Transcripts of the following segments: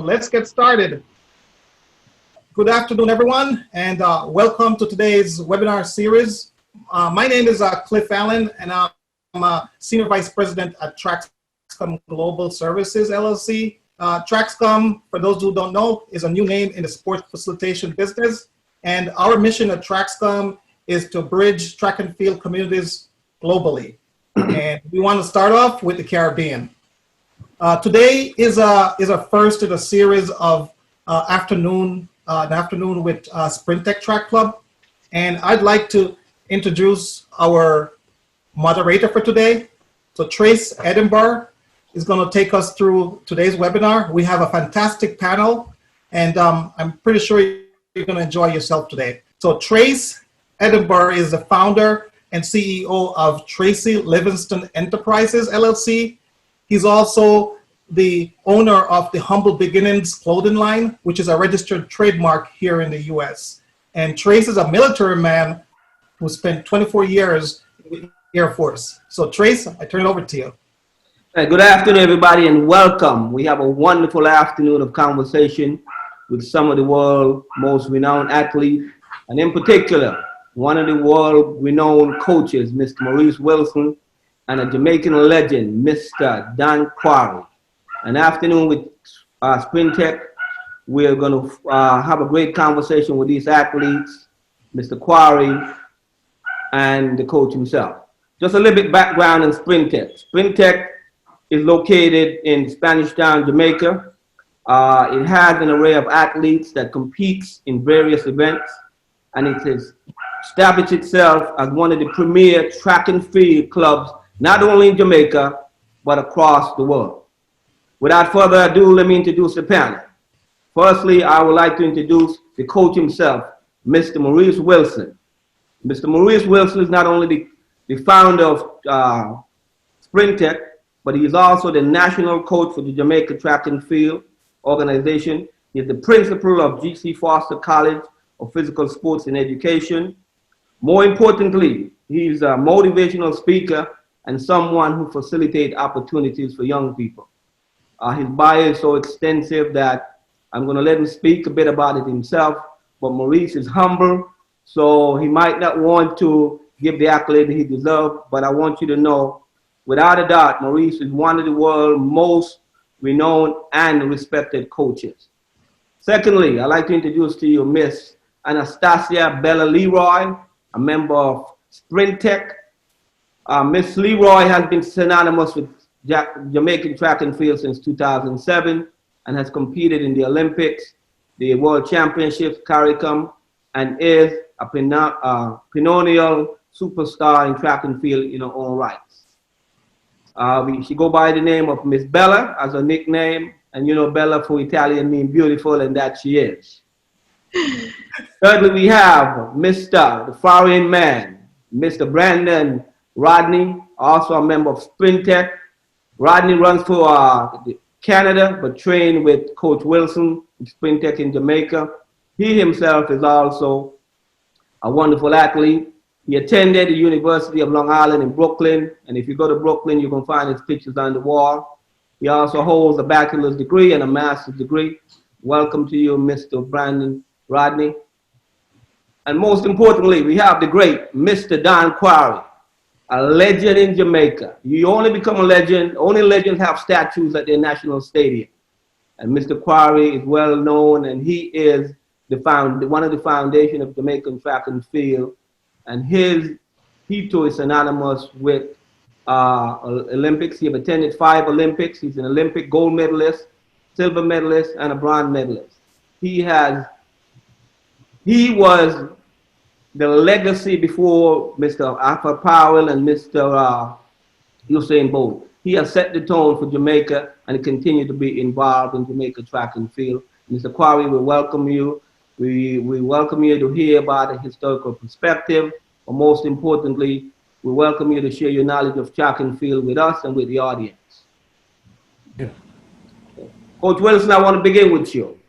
let's get started. Good afternoon, everyone, and welcome to today's webinar series. My name is Cliff Allen, and I'm a Senior Vice President at TraXcom Global Services, LLC. TraXcom, for those who don't know, is a new name in the sports facilitation business. And our mission at TraXcom is to bridge track and field communities globally. And we want to start off with the Caribbean. Today is a first in a series of an afternoon with SprinTec Track Club. And I'd like to introduce our moderator for today. So Trace Edinburgh is going to take us through today's webinar. We have a fantastic panel, and I'm pretty sure you're going to enjoy yourself today. So Trace Edinburgh is the founder and CEO of Tracy Livingston Enterprises, LLC. He's also the owner of the Humble Beginnings clothing line, which is a registered trademark here in the US. And Trace is a military man who spent 24 years in the Air Force. So Trace, I turn it over to you. Good afternoon, everybody, and welcome. We have a wonderful afternoon of conversation with some of the world's most renowned athletes, and in particular, one of the world-renowned coaches, Mr. Maurice Wilson, and a Jamaican legend, Mr. Dan Quarry. An afternoon with SprinTec. We're going to have a great conversation with these athletes, Mr. Quarry, and the coach himself. Just a little bit background on SprinTec. SprinTec is located in Spanish Town, Jamaica. It has an array of athletes that competes in various events, and it has established itself as one of the premier track and field clubs, not only in Jamaica, but across the world. Without further ado, let me introduce the panel. Firstly, I would like to introduce the coach himself, Mr. Maurice Wilson. Mr. Maurice Wilson is not only the founder of SprinTec, but he is also the national coach for the Jamaica Track and Field organization. He is the principal of G.C. Foster College of Physical Sports and Education. More importantly, he's a motivational speaker and someone who facilitates opportunities for young people. His bio is so extensive that I'm going to let him speak a bit about it himself, but Maurice is humble, so he might not want to give the accolade he deserves, but I want you to know, without a doubt, Maurice is one of the world's most renowned and respected coaches. Secondly, I'd like to introduce to you Miss Anastasia Bella Leroy, a member of SprinTec. Miss Leroy has been synonymous with Jamaican track and field since 2007 and has competed in the Olympics, the World Championships, CARICOM, and is a perennial superstar in track and field in her own rights. She go by the name of Miss Bella as a nickname, and you know Bella for Italian means beautiful, and that she is. Thirdly, we have Mr. the foreign man, Mr. Brandon Rodney, also a member of SprinTec. Rodney runs for Canada, but trained with Coach Wilson in SprinTec in Jamaica. He himself is also a wonderful athlete. He attended the University of Long Island in Brooklyn, and if you go to Brooklyn, you can find his pictures on the wall. He also holds a bachelor's degree and a master's degree. Welcome to you, Mr. Brandon Rodney. And most importantly, we have the great Mr. Dan Quarry, a legend in Jamaica. You only become a legend, only legends have statues at their national stadium. And Mr. Quarry is well known, and he is one of the foundation of Jamaican track and field. And he too is synonymous with Olympics. He has attended 5 Olympics. He's an Olympic gold medalist, silver medalist, and a bronze medalist. He was the legacy before Mr. Alpha Powell and Mr. Usain Bolt. He has set the tone for Jamaica and continued to be involved in Jamaica track and field. Mr. Quarry, we welcome you. We welcome you to hear about a historical perspective, but most importantly, we welcome you to share your knowledge of track and field with us and with the audience. Yeah. Coach Wilson, I want to begin with you.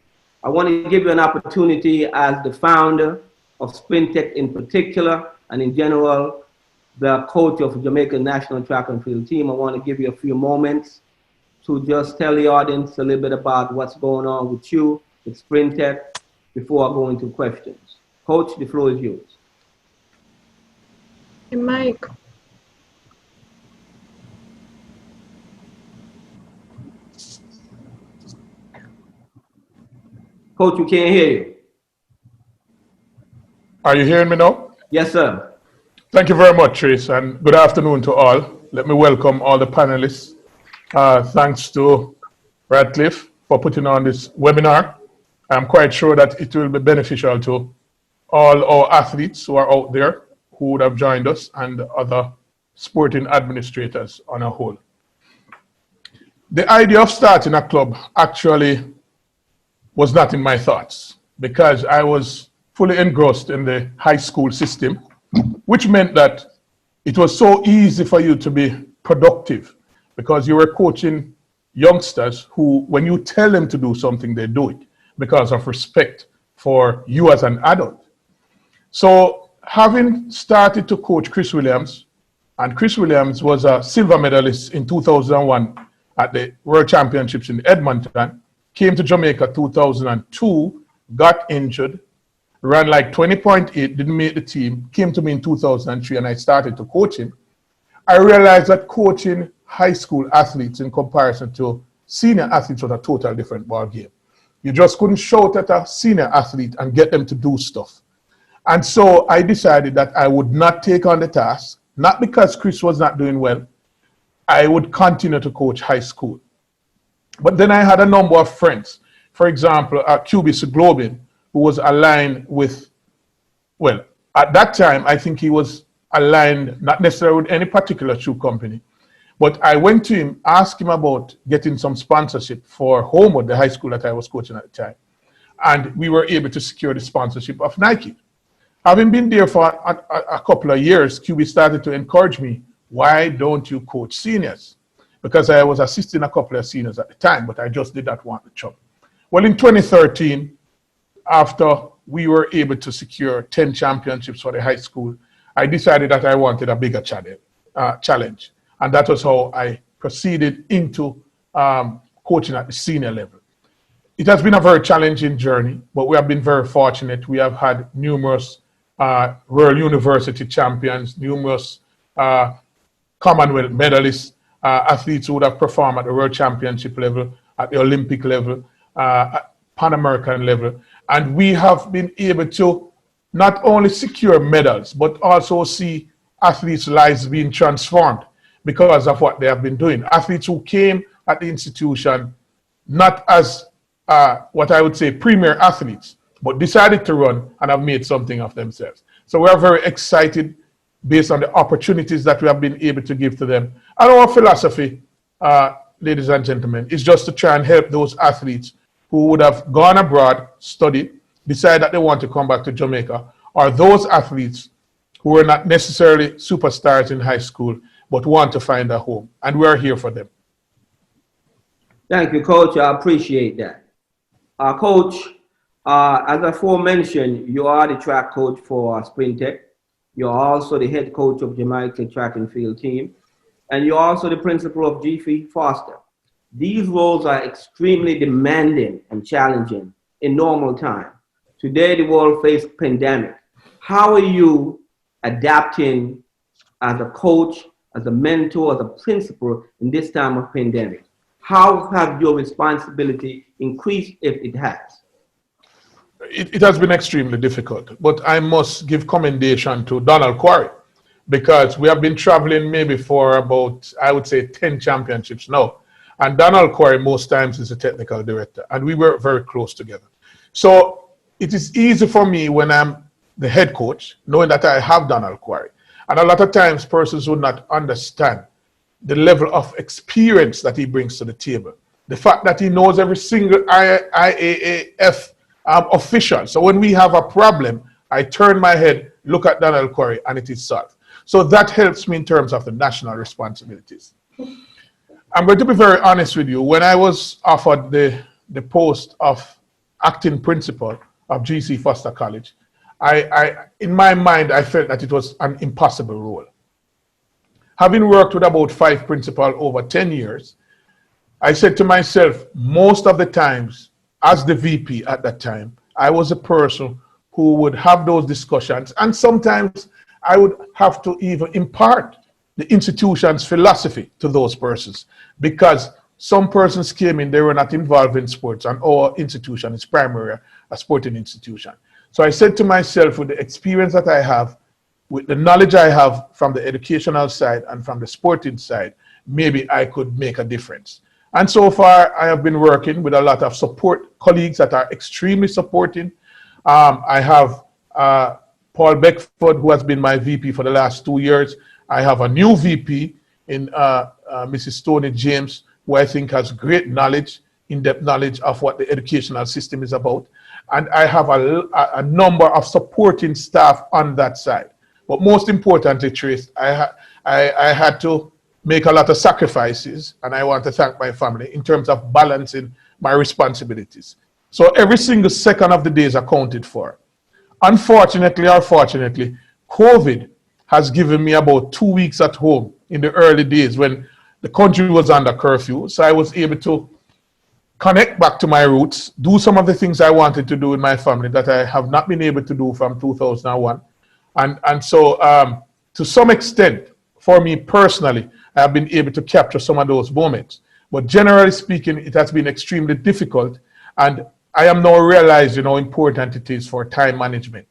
I want to give you an opportunity as the founder of SprinTec in particular, and in general, the coach of Jamaica national track and field team. I want to give you a few moments to just tell the audience a little bit about what's going on with you, with SprinTec, before I go into questions. Coach, the floor is yours. Hey, Mike. Coach, we can't hear you. Are you hearing me now? Yes, sir. Thank you very much, Trace, and good afternoon to all. Let me welcome all the panelists. Thanks to Radcliffe for putting on this webinar. I'm quite sure that it will be beneficial to all our athletes who are out there who would have joined us and other sporting administrators on a whole. The idea of starting a club actually was not in my thoughts because I was fully engrossed in the high school system, which meant that it was so easy for you to be productive because you were coaching youngsters who, when you tell them to do something, they do it because of respect for you as an adult. So having started to coach Chris Williams, and Chris Williams was a silver medalist in 2001 at the World Championships in Edmonton, came to Jamaica 2002, got injured, ran like 20.8, didn't make the team, came to me in 2003 and I started to coach him. I realized that coaching high school athletes in comparison to senior athletes was a total different ball game. You just couldn't shout at a senior athlete and get them to do stuff. And so I decided that I would not take on the task, not because Chris was not doing well. I would continue to coach high school. But then I had a number of friends. For example, QB Globin, who was aligned with, well, at that time, I think he was aligned not necessarily with any particular shoe company. But I went to him, asked him about getting some sponsorship for Homewood, the high school that I was coaching at the time. And we were able to secure the sponsorship of Nike. Having been there for a couple of years, QB started to encourage me, why don't you coach seniors? Because I was assisting a couple of seniors at the time, but I just did not want the job. Well, in 2013, after we were able to secure 10 championships for the high school, I decided that I wanted a bigger challenge. And that was how I proceeded into coaching at the senior level. It has been a very challenging journey, but we have been very fortunate. We have had numerous World University champions, numerous Commonwealth medalists, athletes who would have performed at the World Championship level, at the Olympic level, at Pan American level. And we have been able to not only secure medals, but also see athletes' lives being transformed because of what they have been doing. Athletes who came at the institution not as what I would say premier athletes, but decided to run and have made something of themselves. So we are very excited based on the opportunities that we have been able to give to them. And our philosophy, ladies and gentlemen, is just to try and help those athletes who would have gone abroad, studied, decide that they want to come back to Jamaica, or those athletes who were not necessarily superstars in high school, but want to find a home. And we are here for them. Thank you, Coach. I appreciate that. Coach, as I aforementioned, you are the track coach for SprinTec. You're also the head coach of Jamaica track and field team. And you're also the principal of GFI Foster. These roles are extremely demanding and challenging in normal time. Today, the world faces pandemic. How are you adapting as a coach, as a mentor, as a principal in this time of pandemic? How have your responsibility increased if it has? It has been extremely difficult, but I must give commendation to Donald Quarry because we have been traveling maybe for about, I would say, 10 championships now. And Donald Quarry most times is the technical director, and we work very close together. So it is easy for me when I'm the head coach, knowing that I have Donald Quarry. And a lot of times persons would not understand the level of experience that he brings to the table. The fact that he knows every single IAAF official. So when we have a problem, I turn my head, look at Donald Quarry, and it is solved. So that helps me in terms of the national responsibilities. I'm going to be very honest with you. When I was offered the post of acting principal of GC Foster College, in my mind, I felt that it was an impossible role. Having worked with about 5 principals over 10 years, I said to myself, most of the times, as the VP at that time, I was a person who would have those discussions, and sometimes I would have to even impart the institution's philosophy to those persons, because some persons came in, they were not involved in sports, and our institution is primarily a sporting institution. So I said to myself, with the experience that I have, with the knowledge I have from the educational side and from the sporting side, maybe I could make a difference. And so far, I have been working with a lot of support colleagues that are extremely supporting. I have Paul Beckford, who has been my VP for the last 2 years. I have a new VP in Mrs. Tony James, who I think has great knowledge, in-depth knowledge of what the educational system is about. And I have a number of supporting staff on that side. But most importantly, Trace, I had to make a lot of sacrifices, and I want to thank my family in terms of balancing my responsibilities. So every single second of the day is accounted for. Unfortunately or fortunately, COVID has given me about 2 weeks at home in the early days when the country was under curfew. So I was able to connect back to my roots, do some of the things I wanted to do in my family that I have not been able to do from 2001. And so to some extent, for me personally, I have been able to capture some of those moments. But generally speaking, it has been extremely difficult. And I am now realizing how important it is for time management.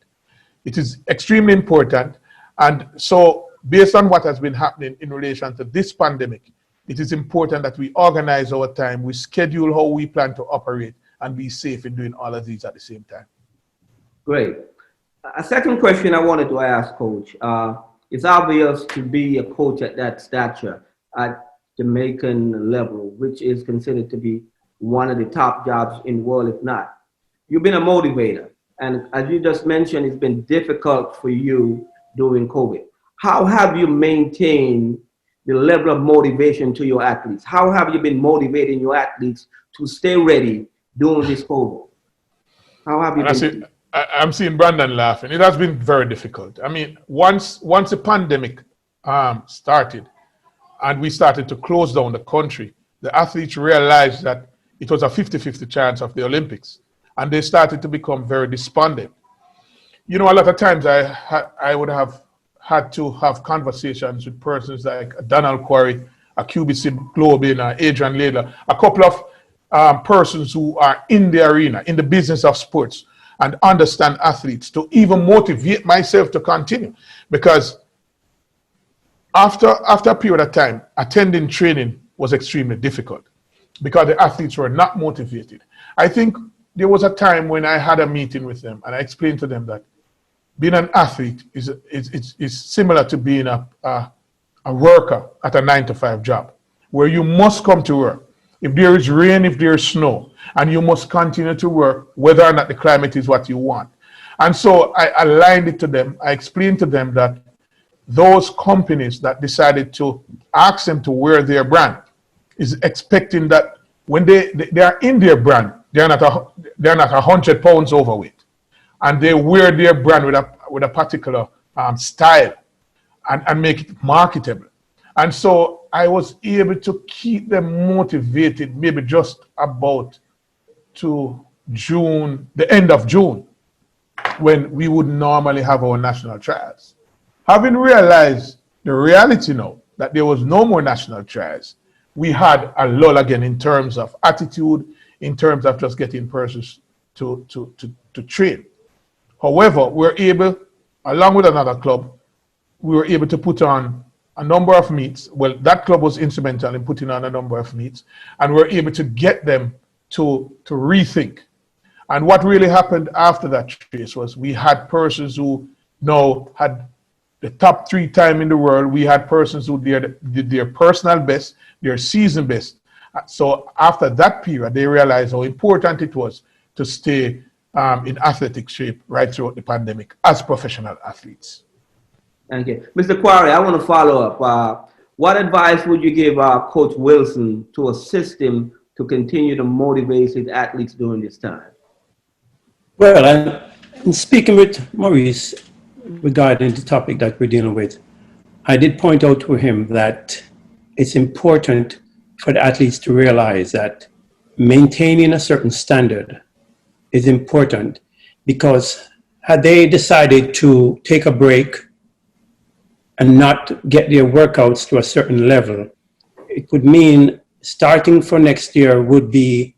It is extremely important. And so based on what has been happening in relation to this pandemic, it is important that we organize our time, we schedule how we plan to operate, and be safe in doing all of these at the same time. Great. A second question I wanted to ask, Coach. It's obvious to be a coach at that stature at Jamaican level, which is considered to be one of the top jobs in the world, if not. You've been a motivator. And as you just mentioned, it's been difficult for you during COVID. How have you maintained the level of motivation to your athletes? How have you been motivating your athletes to stay ready during this COVID? How have you been? I'm seeing Brandon laughing. It has been very difficult. I mean, once the pandemic started and we started to close down the country, the athletes realized that it was a 50-50 chance of the Olympics, and they started to become very despondent. You know, a lot of times I would have had to have conversations with persons like Donald Quarry, a QBC Globin, Adrian Ladler, a couple of persons who are in the arena, in the business of sports, and understand athletes, to even motivate myself to continue. Because after a period of time, attending training was extremely difficult because the athletes were not motivated. I think there was a time when I had a meeting with them and I explained to them that being an athlete is similar to being a worker at a 9-to-5 job, where you must come to work. If there is rain, if there is snow, and you must continue to work whether or not the climate is what you want. And so I aligned it to them. I explained to them that those companies that decided to ask them to wear their brand is expecting that when they are in their brand, they're not 100 pounds overweight, and they wear their brand with a particular style and make it marketable. And so I was able to keep them motivated maybe just about to June, the end of June, when we would normally have our national trials. Having realized the reality now that there was no more national trials, we had a lull again in terms of attitude, in terms of just getting persons to train. However, we're able, along with another club, we were able to put on a number of meets. Well, that club was instrumental in putting on a number of meets, and we're able to get them to rethink. And what really happened after that race was we had persons who now had the top 3 time in the world. We had persons who did their personal best, their season best. So after that period, they realized how important it was to stay in athletic shape right throughout the pandemic as professional athletes. Thank you. Mr. Quarry, I want to follow up. What advice would you give Coach Wilson to assist him to continue to motivate his athletes during this time? Well, I'm speaking with Maurice regarding the topic that we're dealing with. I did point out to him that it's important for the athletes to realize that maintaining a certain standard is important, because had they decided to take a break and not get their workouts to a certain level, it would mean starting for next year would be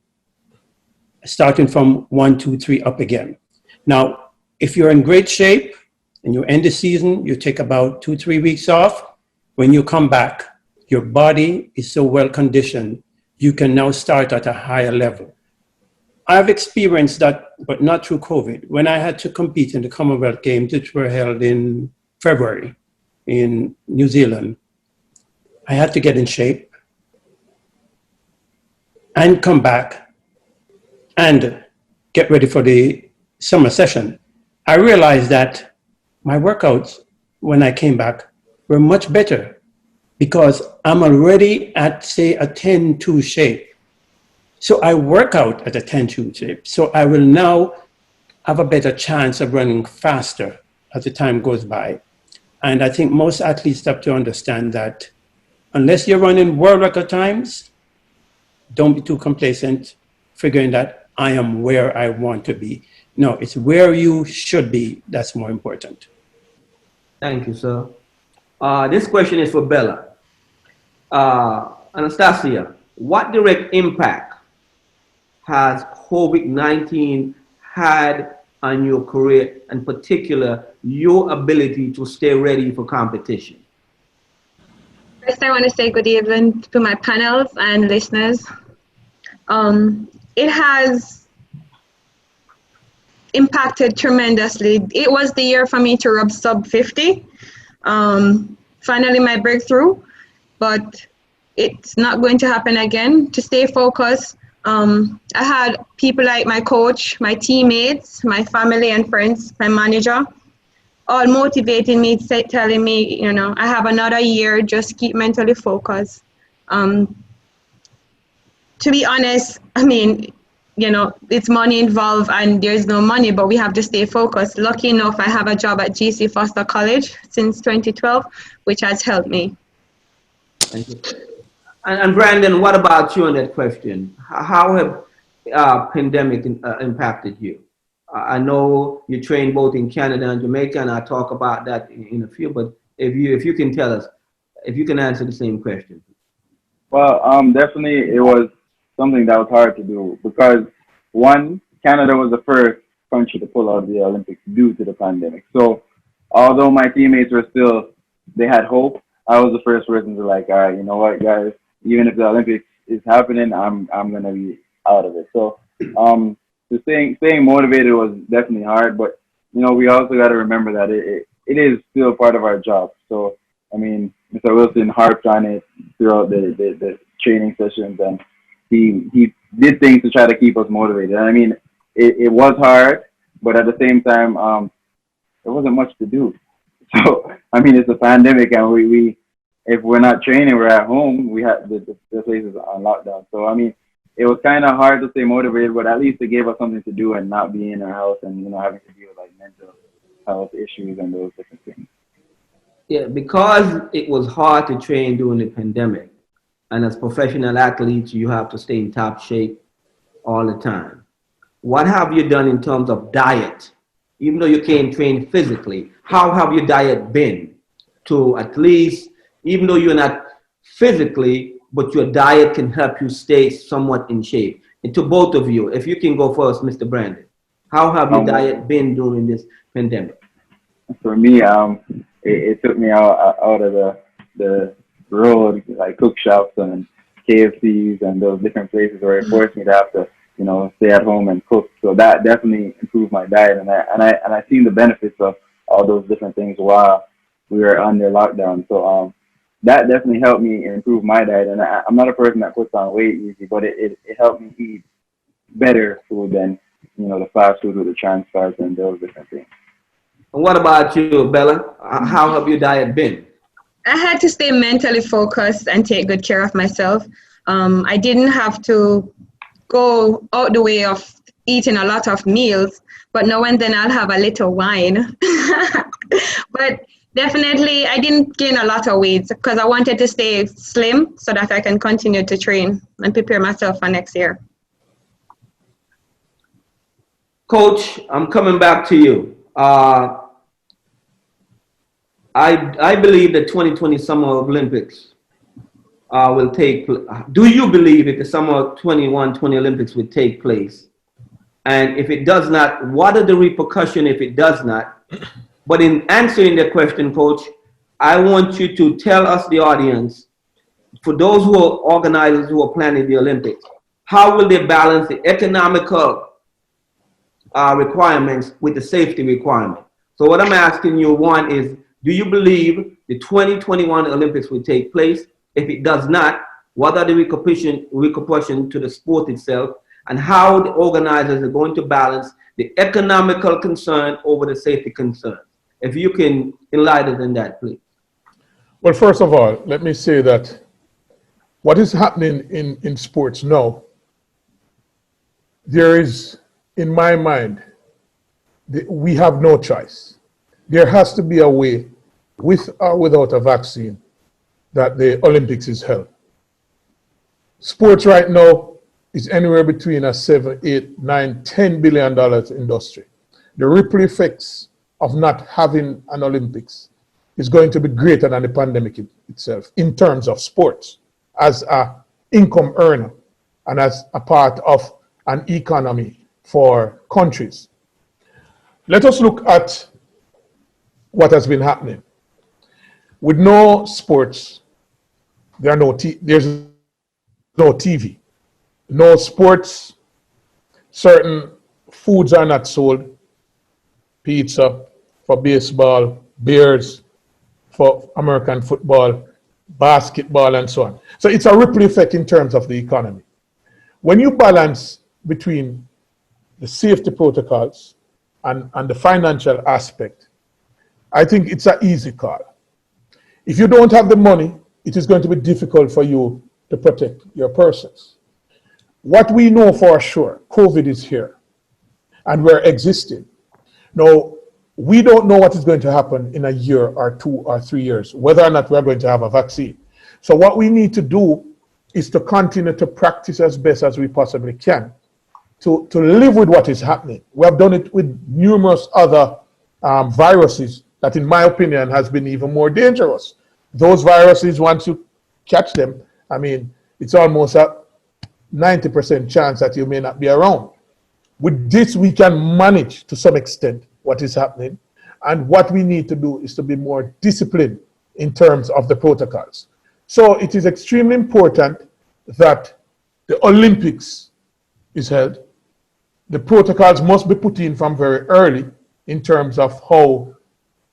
starting from 1, 2, 3 up again. Now, if you're in great shape and you end the season, you take about 2, 3 weeks off. When you come back, your body is so well conditioned, you can now start at a higher level. I've experienced that, but not through COVID. When I had to compete in the Commonwealth Games, which were held in February in New Zealand, I had to get in shape and come back and get ready for the summer session. I realized that my workouts when I came back were much better because I'm already at, say, a 10-2 shape. So I work out at a 10-2 shape. So I will now have a better chance of running faster as the time goes by. And I think most athletes have to understand that unless you're running world record times, don't be too complacent, figuring that I am where I want to be. No, it's where you should be that's more important. Thank you, sir. This question is for Bella. Anastasia, what direct impact has COVID-19 had on your career, in particular, your ability to stay ready for competition? First, I want to say good evening to my panels and listeners. It has impacted tremendously. It was the year for me to rub sub 50. Finally, my breakthrough, but it's not going to happen again. To stay focused, I had people like my coach, my teammates, my family and friends, my manager, all motivating me, telling me, you know, I have another year, just keep mentally focused. To be honest, I mean, you know, it's money involved and there's no money, but we have to stay focused. Lucky enough, I have a job at GC Foster College since 2012, which has helped me. Thank you. And Brandon, what about you on that question? How have pandemic impacted you? I know you train both in Canada and Jamaica, and I'll talk about that in a few, but if you can tell us, if you can answer the same question. Well, definitely it was something that was hard to do because, one, Canada was the first country to pull out of the Olympics due to the pandemic. So although my teammates were still, they had hope, I was the first person to like, all right, you know what, guys, even if the Olympics is happening, I'm going to be out of it. So so staying motivated was definitely hard, but, you know, we also got to remember that it is still part of our job. So, I mean, Mr. Wilson harped on it throughout the training sessions, and he did things to try to keep us motivated. I mean, it was hard, but at the same time, there wasn't much to do. So, I mean, it's a pandemic, and we if we're not training, we're at home. We had the place is on lockdown. So, I mean, it was kind of hard to stay motivated, but at least it gave us something to do and not be in our house and, you know, having to deal with like mental health issues and those different things. Yeah, because it was hard to train during the pandemic, and as professional athletes, you have to stay in top shape all the time. What have you done in terms of diet? Even though you can't train physically, how have your diet been to at least, even though you're not physically, but your diet can help you stay somewhat in shape? And to both of you, if you can go first, Mr. Brandon, how have your diet been during this pandemic? For me, it took me out of the road, like cook shops and KFCs and those different places where it forced me to have to, you know, stay at home and cook. So that definitely improved my diet, and I seen the benefits of all those different things while we were under lockdown. So that definitely helped me improve my diet. And I'm not a person that puts on weight easy, but it helped me eat better food than, you know, the fast food with the trans fats and those different things. And what about you, Bella? How have your diet been? I had to stay mentally focused and take good care of myself. I didn't have to go out the way of eating a lot of meals, but now and then I'll have a little wine. But Definitely, I didn't gain a lot of weight because I wanted to stay slim so that I can continue to train and prepare myself for next year. Coach, I'm coming back to you. I believe the 2020 Summer Olympics will take place. Do you believe if the Summer 20 Olympics will take place? And if it does not, what are the repercussions if it does not? But in answering the question, Coach, I want you to tell us, the audience, for those who are organizers who are planning the Olympics, how will they balance the economical requirements with the safety requirement? So what I'm asking you, one is, do you believe the 2021 Olympics will take place? If it does not, what are the repercussions to the sport itself, and how the organizers are going to balance the economical concern over the safety concern? If you can enlighten in that, please. Well, first of all, let me say that what is happening in sports now, there is, in my mind, we have no choice. There has to be a way, with or without a vaccine, that the Olympics is held. Sports right now is anywhere between a $7, $8, $9, $10 billion industry. The ripple effects of not having an Olympics is going to be greater than the pandemic itself in terms of sports as an income earner and as a part of an economy for countries. Let us look at what has been happening. With no sports, there's no TV, no sports, certain foods are not sold, pizza for baseball, beers for American football, basketball, and so on. So it's a ripple effect in terms of the economy. When you balance between the safety protocols and the financial aspect, I think it's an easy call. If you don't have the money, it is going to be difficult for you to protect your persons. What we know for sure, COVID is here and we're existing. Now, we don't know what is going to happen in a year or 2 or 3 years, whether or not we're going to have a vaccine. So what we need to do is to continue to practice as best as we possibly can to live with what is happening. We have done it with numerous other viruses that, in my opinion, has been even more dangerous. Those viruses, once you catch them, I mean, it's almost a 90% chance that you may not be around. With this, we can manage to some extent what is happening. And what we need to do is to be more disciplined in terms of the protocols. So it is extremely important that the Olympics is held. The protocols must be put in from very early in terms of how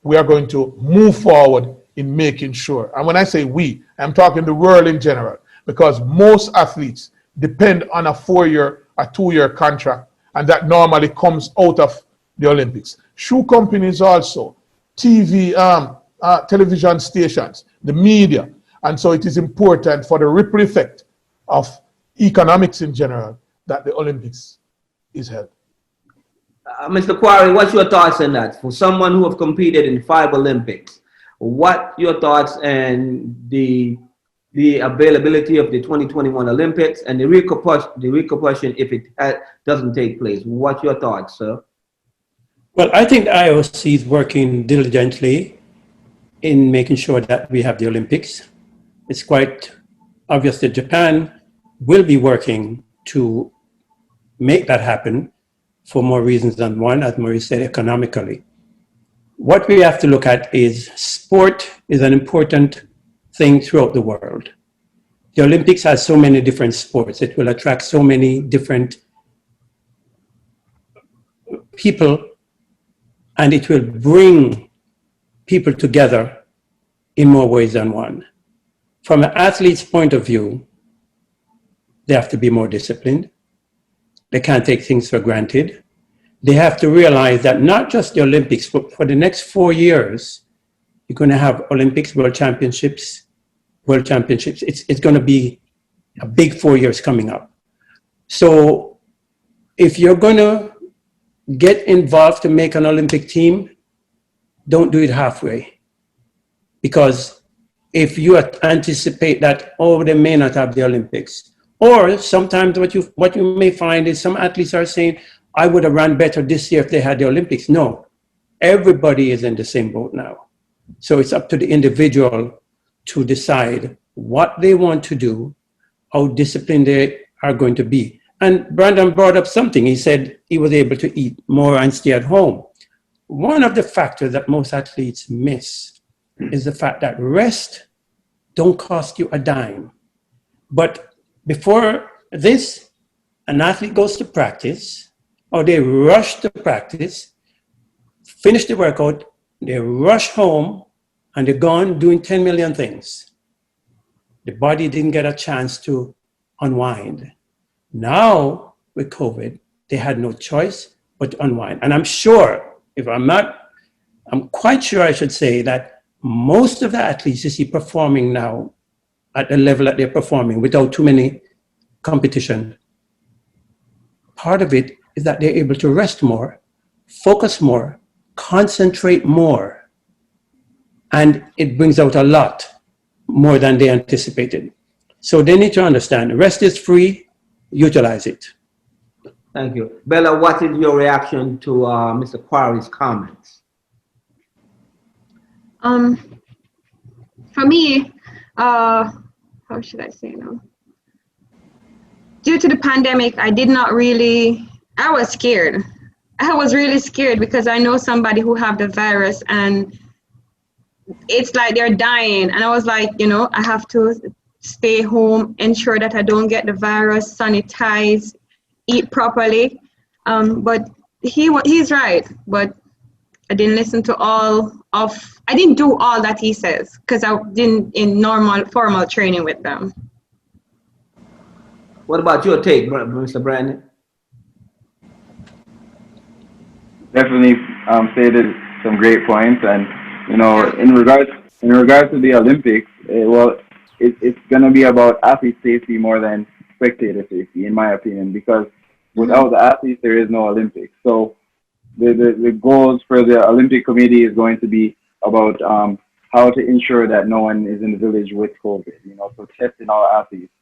we are going to move forward in making sure. And when I say we, I'm talking the world in general, because most athletes depend on a 4-year or 2-year contract, and that normally comes out of the Olympics. Shoe companies also, TV, television stations, the media. And so it is important for the ripple effect of economics in general that the Olympics is held. Mr. Quarry, what's your thoughts on that? For someone who have competed in 5 Olympics, what your thoughts and the availability of the 2021 Olympics and the repercussion if it doesn't take place? What's your thoughts, sir? Well, I think the IOC is working diligently in making sure that we have the Olympics. It's quite obvious that Japan will be working to make that happen for more reasons than one, as Maurice said, economically. What we have to look at is sport is an important thing throughout the world. The Olympics has so many different sports. It will attract so many different people, and it will bring people together in more ways than one. From an athlete's point of view, they have to be more disciplined. They can't take things for granted. They have to realize that not just the Olympics, but for the next 4 years, you're going to have Olympics, World Championships. It's going to be a big 4 years coming up. So if you're going to get involved to make an Olympic team, don't do it halfway. because if you anticipate that, oh, they may not have the Olympics, or sometimes what you may find is some athletes are saying, I would have run better this year if they had the Olympics. No, everybody is in the same boat now. So it's up to the individual to decide what they want to do, how disciplined they are going to be. And Brandon brought up something. He said he was able to eat more and stay at home. One of the factors that most athletes miss is the fact that rest don't cost you a dime. But before this, an athlete goes to practice, or they rush to practice, finish the workout, they rush home, and they're gone doing 10 million things. The body didn't get a chance to unwind. Now, with COVID, they had no choice but to unwind. And I'm quite sure I should say that most of the athletes you see performing now at the level that they're performing without too many competition, part of it is that they're able to rest more, focus more, concentrate more, and it brings out a lot more than they anticipated. So they need to understand, rest is free, utilize it. Thank you. Bella, what is your reaction to Mr. Quarry's comments? For me, how should I say now? Due to the pandemic, I was scared. I was really scared because I know somebody who have the virus and it's like they're dying. And I was like, I have to stay home, ensure that I don't get the virus, sanitize, eat properly. But he's right. But I didn't listen to I didn't do all that he says because I didn't in formal training with them. What about your take, Mr. Brandon? Definitely stated some great points, and in regards to the Olympics, it's going to be about athlete safety more than spectator safety, in my opinion, because without the athletes, there is no Olympics. So the goals for the Olympic Committee is going to be about how to ensure that no one is in the village with COVID. So testing all athletes,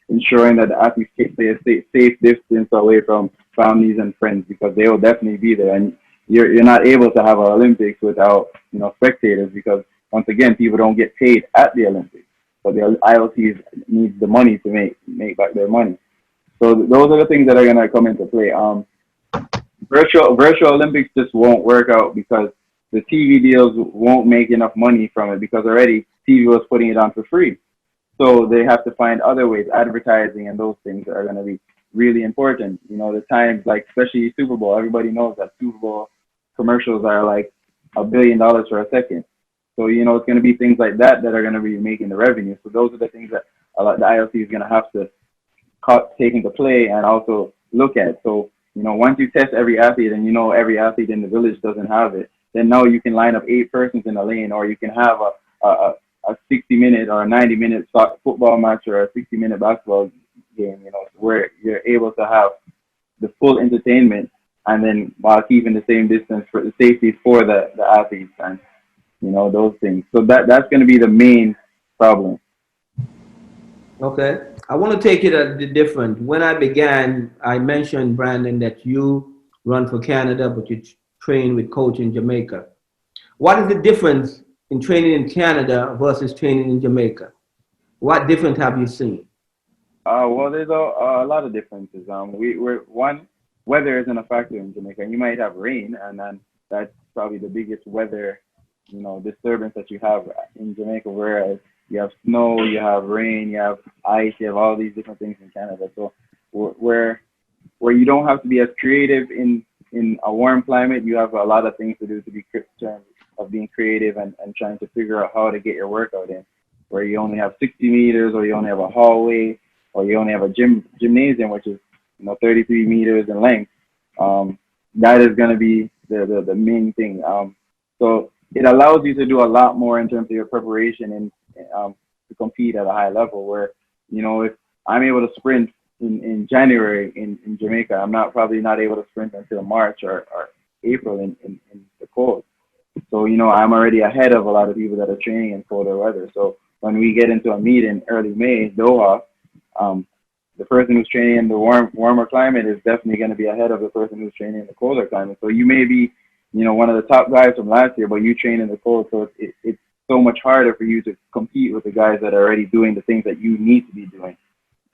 ensuring that the athletes stay a safe distance away from families and friends, because they will definitely be there. And you're not able to have an Olympics without spectators, because once again, people don't get paid at the Olympics, but the IOCs needs the money to make back their money. So those are the things that are going to come into play. Virtual Olympics just won't work out because the TV deals won't make enough money from it, because already TV was putting it on for free. So they have to find other ways. Advertising and those things are going to be really important. The times, like especially Super Bowl, everybody knows that Super Bowl commercials are like $1 billion for a second. So, it's going to be things like that are going to be making the revenue. So those are the things that the IOC is going to have to take into play and also look at. So, once you test every athlete and every athlete in the village doesn't have it, then now you can line up 8 persons in a lane, or you can have a 60-minute or a 90-minute football match or a 60-minute basketball game, where you're able to have the full entertainment, and then while keeping the same distance for the safety for the athletes and those things. So that's going to be the main problem. Okay, I want to take it a different. When I began, I mentioned, Brandon, that you run for Canada, but you train with coach in Jamaica. What is the difference in training in Canada versus training in Jamaica? What difference have you seen? Well, there's a lot of differences. Weather isn't a factor in Jamaica. You might have rain, and then that's probably the biggest weather, disturbance that you have in Jamaica. Whereas you have snow, you have rain, you have ice, you have all these different things in Canada. So where you don't have to be as creative in a warm climate, you have a lot of things to do to be of being creative and trying to figure out how to get your workout in. Where you only have 60 meters, or you only have a hallway, or you only have a gymnasium, which is 33 meters in length. That is going to be the main thing. So it allows you to do a lot more in terms of your preparation and to compete at a high level. Where if I'm able to sprint in January in Jamaica, I'm probably not able to sprint until March or April in the cold. So, you know, I'm already ahead of a lot of people that are training in colder weather. So when we get into a meet in early May, Doha, the person who's training in the warmer climate is definitely going to be ahead of the person who's training in the colder climate. So you may be, you know, one of the top guys from last year, but you train in the cold. So it's so much harder for you to compete with the guys that are already doing the things that you need to be doing,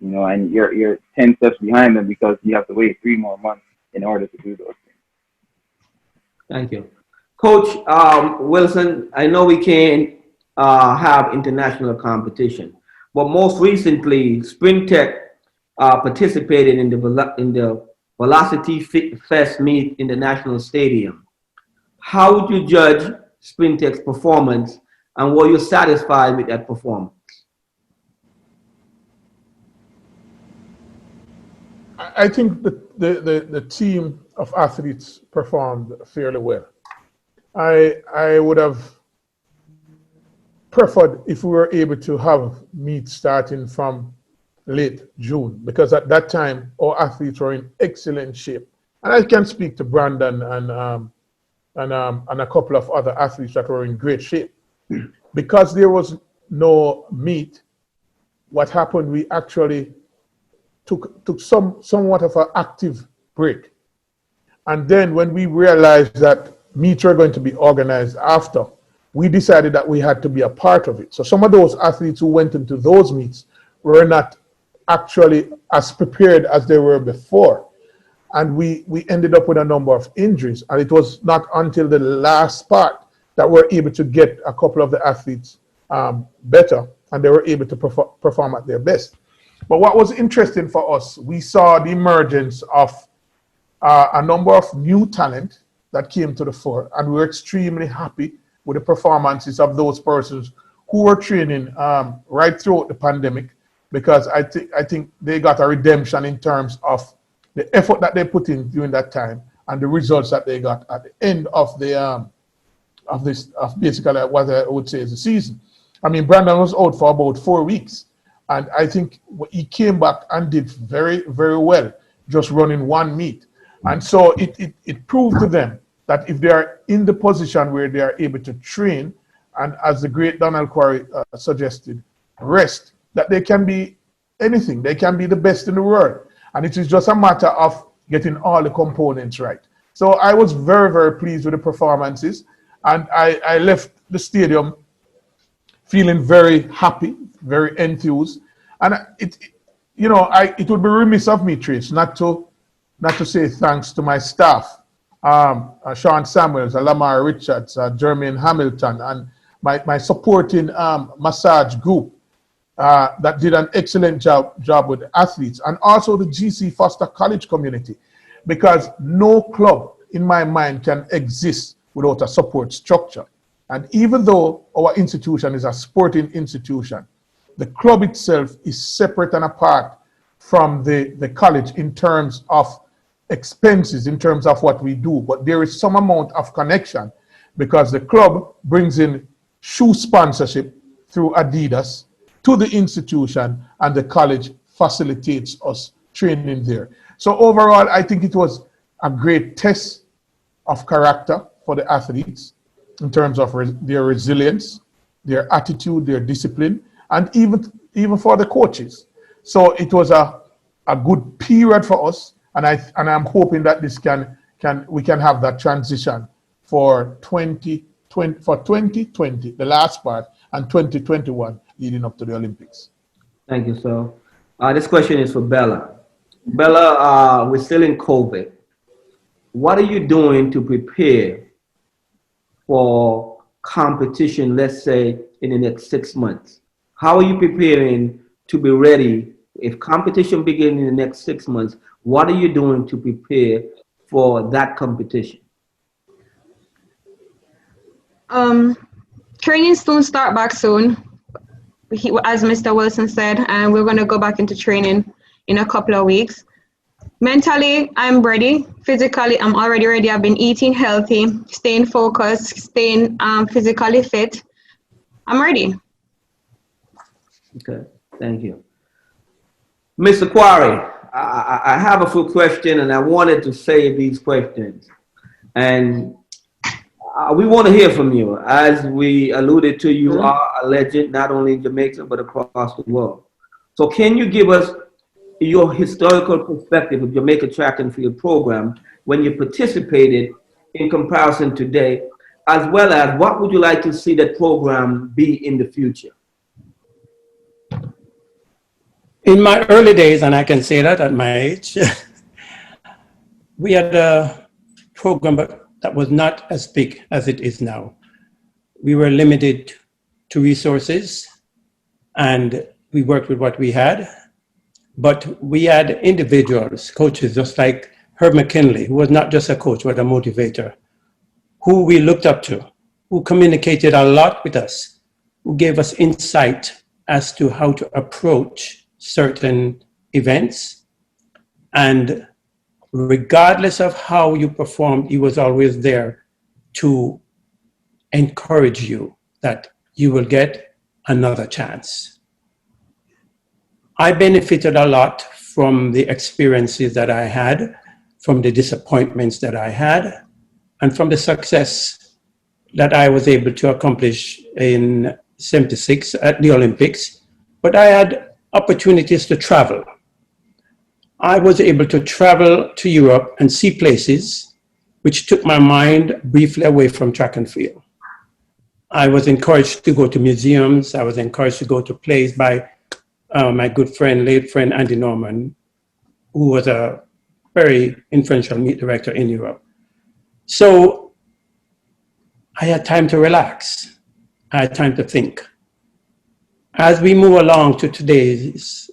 you know, and you're 10 steps behind them because you have to wait 3 more months in order to do those things. Thank you. Coach Wilson, I know we can't have international competition, but most recently, SprinTec participated in the Velocity Fest meet in the National Stadium. How would you judge SprinTec's performance, and were you satisfied with that performance? I think the team of athletes performed fairly well. I would have preferred if we were able to have meets starting from late June, because at that time our athletes were in excellent shape. And I can speak to Brandon and a couple of other athletes that were in great shape. Because there was no meet, what happened, we actually took somewhat of an active break. And then when we realized that meets were going to be organized after, we decided that we had to be a part of it. So some of those athletes who went into those meets were not actually as prepared as they were before. And we ended up with a number of injuries. And it was not until the last part that we're able to get a couple of the athletes better, and they were able to perform at their best. But what was interesting for us, we saw the emergence of a number of new talent that came to the fore, and we were extremely happy with the performances of those persons who were training right throughout the pandemic, because I think they got a redemption in terms of the effort that they put in during that time and the results that they got at the end of the basically what I would say is the season. I mean, Brandon was out for about 4 weeks, and I think he came back and did very, very well, just running one meet. And so it proved to them that if they are in the position where they are able to train, and as the great Donald Quarry suggested, rest, that they can be anything. They can be the best in the world. And it is just a matter of getting all the components right. So I was very, very pleased with the performances. And I left the stadium feeling very happy, very enthused. And it would be remiss of me, Trace, not to say thanks to my staff, Sean Samuels, Lamar Richards, Jermaine Hamilton, and my supporting massage group that did an excellent job with the athletes, and also the GC Foster College community, because no club in my mind can exist without a support structure. And even though our institution is a sporting institution, the club itself is separate and apart from the college in terms of expenses, in terms of what we do. But there is some amount of connection, because the club brings in shoe sponsorship through Adidas to the institution, and the college facilitates us training there. So overall, I think it was a great test of character for the athletes in terms of their resilience, their attitude, their discipline, and even for the coaches. So it was a good period for us, and I'm hoping that we can have that transition for 2020, the last part, and 2021 leading up to the Olympics. Thank you, sir. This question is for Bella. Bella, we're still in COVID. What are you doing to prepare for competition, let's say, in the next 6 months? How are you preparing to be ready? If competition begins in the next 6 months, what are you doing to prepare for that competition? Training soon, start back soon. As Mr. Wilson said, and we're going to go back into training in a couple of weeks. Mentally, I'm ready. Physically, I'm already ready. I've been eating healthy, staying focused, staying physically fit. I'm ready. Okay, thank you. Mr. Quarry, I have a few questions, and I wanted to save these questions. And We want to hear from you. As we alluded to, you are a legend, not only in Jamaica, but across the world. So can you give us your historical perspective of Jamaica track and field program when you participated in comparison today, as well as what would you like to see that program be in the future? In my early days, and I can say that at my age, we had a program that was not as big as it is now. We were limited to resources and we worked with what we had, but we had individuals, coaches, just like Herb McKinley, who was not just a coach, but a motivator, who we looked up to, who communicated a lot with us, who gave us insight as to how to approach certain events. And regardless of how you performed, he was always there to encourage you that you will get another chance. I benefited a lot from the experiences that I had, from the disappointments that I had, and from the success that I was able to accomplish in '76 at the Olympics. But I had opportunities to travel. I was able to travel to Europe and see places which took my mind briefly away from track and field. I was encouraged to go to museums. I was encouraged to go to plays by my good friend, late friend, Andy Norman, who was a very influential meet director in Europe. So I had time to relax. I had time to think. As we move along to today's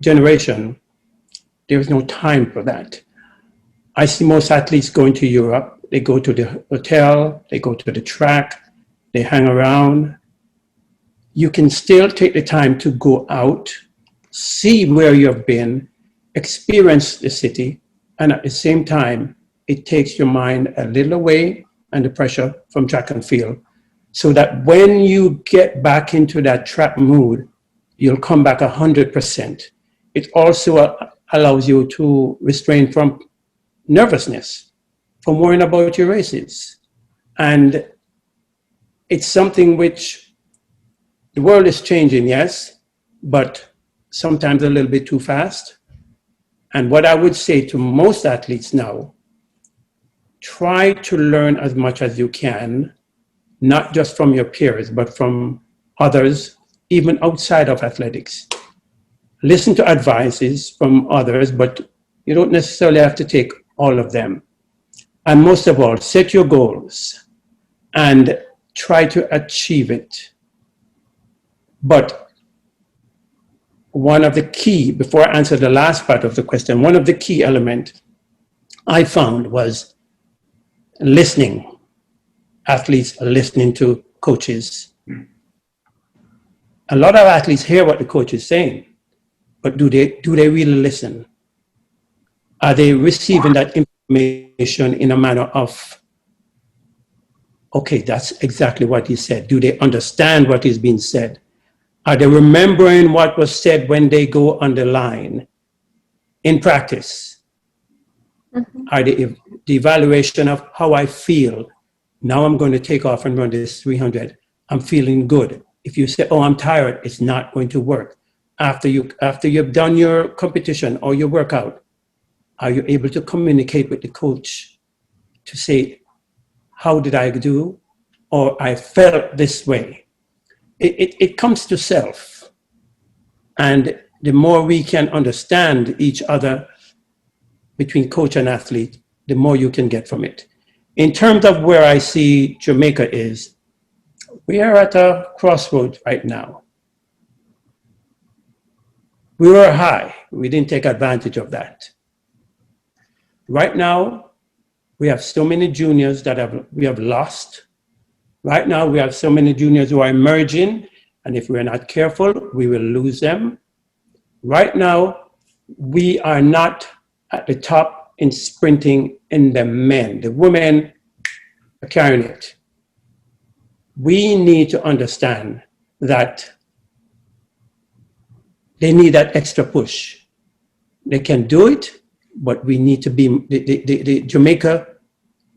generation, there is no time for that. I see most athletes going to Europe. They go to the hotel, they go to the track, they hang around. You can still take the time to go out, see where you've been, experience the city, and at the same time, it takes your mind a little away and the pressure from track and field, so that when you get back into that track mood, you'll come back 100%. It also allows you to restrain from nervousness, from worrying about your races. And it's something which the world is changing, yes, but sometimes a little bit too fast. And what I would say to most athletes now, try to learn as much as you can, not just from your peers, but from others, even outside of athletics. Listen to advices from others, but you don't necessarily have to take all of them. And most of all, set your goals and try to achieve it. But one of the key, before I answer the last part of the question, one of the key elements I found was listening. Athletes are listening to coaches. A lot of athletes hear what the coach is saying, but do they really listen? Are they receiving that information in a manner of, okay, that's exactly what he said? Do they understand what is being said? Are they remembering what was said when they go on the line in practice? Mm-hmm. Are the evaluation of how I feel? Now I'm going to take off and run this 300. I'm feeling good. If you say, oh, I'm tired, it's not going to work. After you've done your competition or your workout, are you able to communicate with the coach to say, how did I do? Or I felt this way. It comes to self. And the more we can understand each other between coach and athlete, the more you can get from it. In terms of where I see Jamaica is, we are at a crossroads right now. We were high. We didn't take advantage of that. Right now, we have so many juniors that we have lost. Right now, we have so many juniors who are emerging, and if we're not careful, we will lose them. Right now, we are not at the top in sprinting in the men. The women are carrying it. We need to understand that they need that extra push. They can do it, but we need to be, Jamaica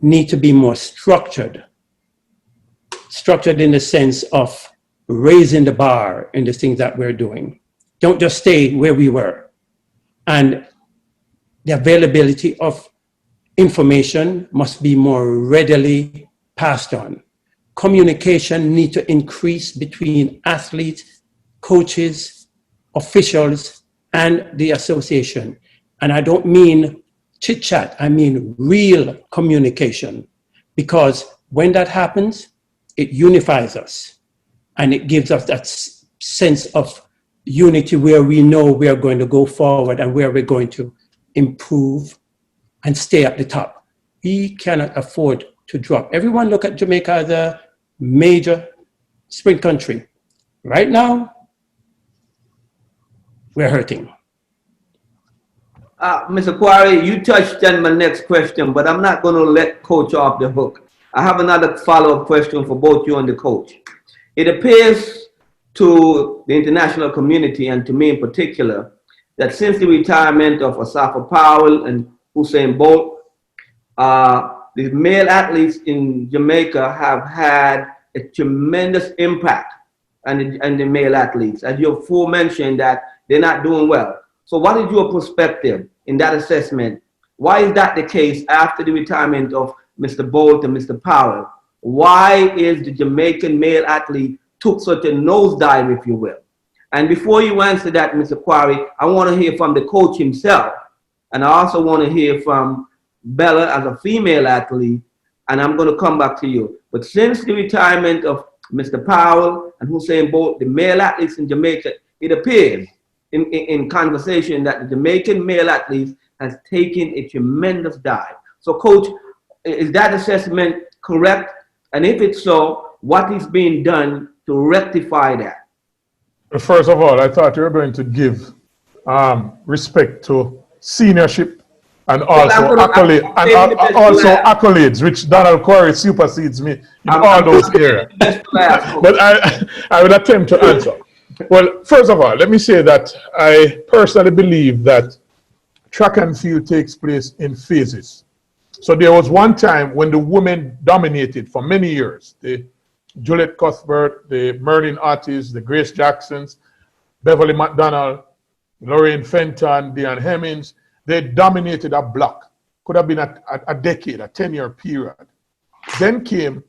need to be more structured. Structured in the sense of raising the bar in the things that we're doing. Don't just stay where we were. And the availability of information must be more readily passed on. Communication needs to increase between athletes, coaches, officials, and the association. And I don't mean chit chat, I mean real communication. Because when that happens, it unifies us and it gives us that sense of unity where we know we are going to go forward and where we're going to improve and stay at the top. We cannot afford to drop. Everyone look at Jamaica as a major sprint country. Right now, we're hurting. Mr. Quarry, you touched on my next question, but I'm not going to let Coach off the hook. I have another follow-up question for both you and the coach. It appears to the international community, and to me in particular, that since the retirement of Asafa Powell and Usain Bolt, the male athletes in Jamaica have had a tremendous impact on the male athletes. As you aforementioned that they're not doing well. So what is your perspective in that assessment? Why is that the case after the retirement of Mr. Bolt and Mr. Powell? Why is the Jamaican male athlete took such a nosedive, if you will? And before you answer that, Mr. Quarry, I want to hear from the coach himself. And I also want to hear from Bella as a female athlete, and I'm going to come back to you. But since the retirement of Mr. Powell and Usain Bolt, the male athletes in Jamaica, it appears in conversation that the Jamaican male athletes has taken a tremendous dive. So, Coach, is that assessment correct? And if it's so, what is being done to rectify that? First of all, I thought you were going to give respect to seniorship and also accolades, which Donald Quarry supersedes me in all those areas. But I would attempt to answer. Well, first of all, let me say that I personally believe that track and field takes place in phases. So there was one time when the women dominated for many years. The Juliet Cuthbert, the Merlin Ortiz, the Grace Jacksons, Beverly McDonald, Lorraine Fenton, Diane Hemmings. They dominated a block. Could have been a decade, a 10-year period. Then came,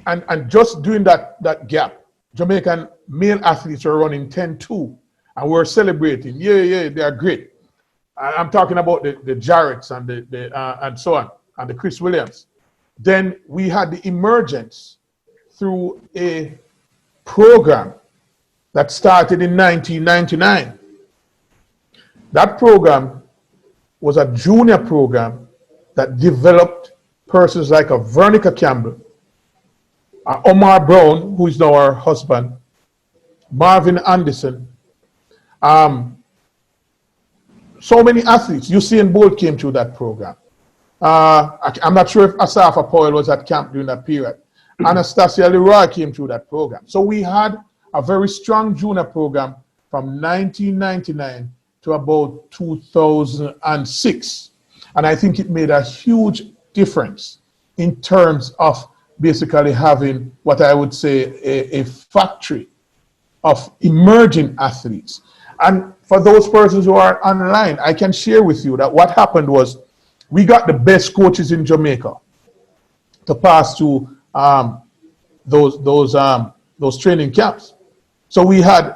and just during that gap, Jamaican male athletes were running 10-2, and we're celebrating. Yeah, they are great. I'm talking about the Jarretts and and so on, and the Chris Williams. Then we had the emergence through a program that started in 1999. That program was a junior program that developed persons like a Veronica Campbell, Omar Brown, who is now our husband, Marvin Anderson, so many athletes. Usain Bolt came through that program. I'm not sure if Asafa Powell was at camp during that period. Anastasia Leroy came through that program. So we had a very strong junior program from 1999 to about 2006. And I think it made a huge difference in terms of basically having what I would say a factory of emerging athletes. And for those persons who are online, I can share with you that what happened was we got the best coaches in Jamaica to pass through those training camps. So we had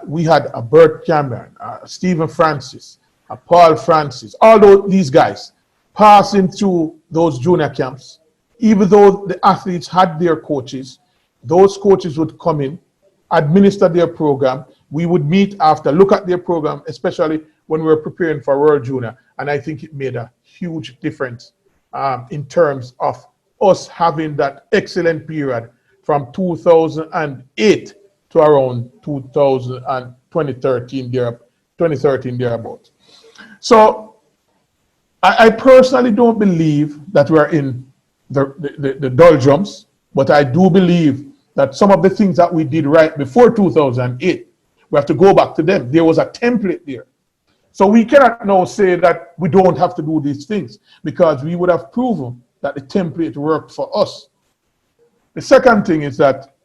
a Bert Cameron, Stephen Francis, Paul Francis, all these guys passing through those junior camps. Even though the athletes had their coaches, those coaches would come in, administer their program. We would meet after, look at their program, especially when we were preparing for World Junior. And I think it made a huge difference in terms of us having that excellent period from 2008 to around 2013 thereabouts. So I personally don't believe that we're in the doldrums, but I do believe that some of the things that we did right before 2008, we have to go back to them. There was a template there. So we cannot now say that we don't have to do these things, because we would have proven that the template worked for us. The second thing is that,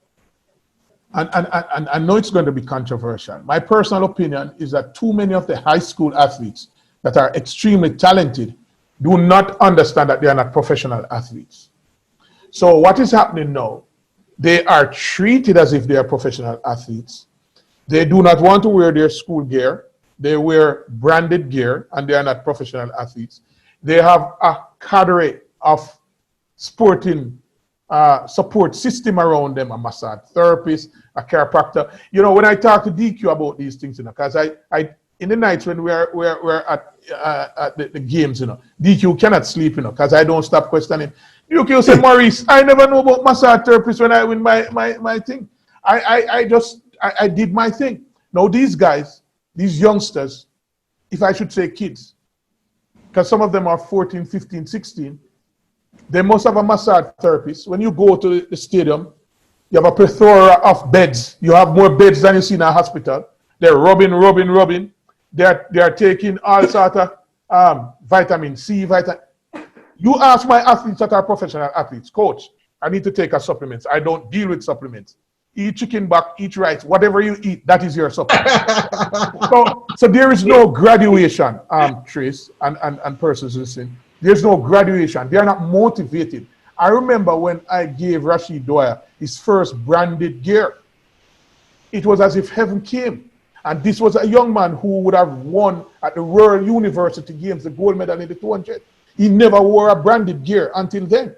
and I know it's going to be controversial, my personal opinion is that too many of the high school athletes that are extremely talented do not understand that they are not professional athletes. So what is happening now? They are treated as if they are professional athletes. They do not want to wear their school gear. They wear branded gear, and they are not professional athletes. They have a cadre of sporting support system around them, a massage therapist, a chiropractor. You know, when I talk to DQ about these things, you know, because I in the nights when we're at the games, you know, DQ cannot sleep, you know, because I don't stop questioning. DQ say, Maurice, I never know about massage therapist when I win my thing. I did my thing. Now these guys, these youngsters, if I should say kids, because some of them are 14, 15, 16, they must have a massage therapist. When you go to the stadium, you have a plethora of beds. You have more beds than you see in a hospital. They're rubbing. They're taking all sort of vitamin C, You ask my athletes that are professional athletes, coach, I need to take a supplement. I don't deal with supplements. Eat chicken back, eat rice, whatever you eat, that is your supplement. so there is no graduation, Trace and persons listening. There's no graduation. They are not motivated. I remember when I gave Rashid Dwyer his first branded gear. It was as if heaven came. And this was a young man who would have won at the Royal University Games the gold medal in the 200. He never wore a branded gear until then.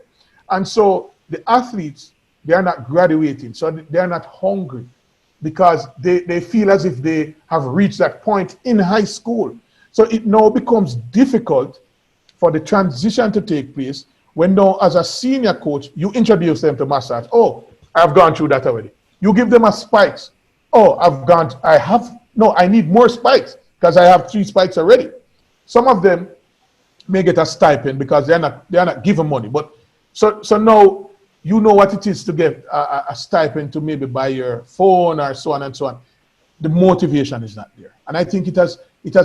And so the athletes, they are not graduating. So they are not hungry because they feel as if they have reached that point in high school. So it now becomes difficult for the transition to take place when now as a senior coach, you introduce them to massage. Oh, I've gone through that already. You give them a spikes. Oh, I need more spikes because I have 3 spikes already. Some of them may get a stipend because they are not given money. But so now you know what it is to get a stipend to maybe buy your phone or so on and so on. The motivation is not there. And I think it has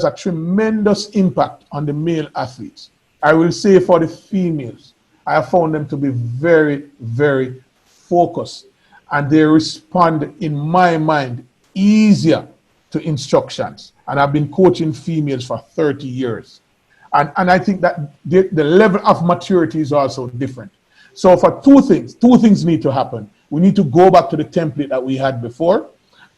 a tremendous impact on the male athletes. I will say for the females, I have found them to be very, very focused, and they respond, in my mind, easier to instructions. And I've been coaching females for 30 years. And I think that the level of maturity is also different. So for two things need to happen. We need to go back to the template that we had before,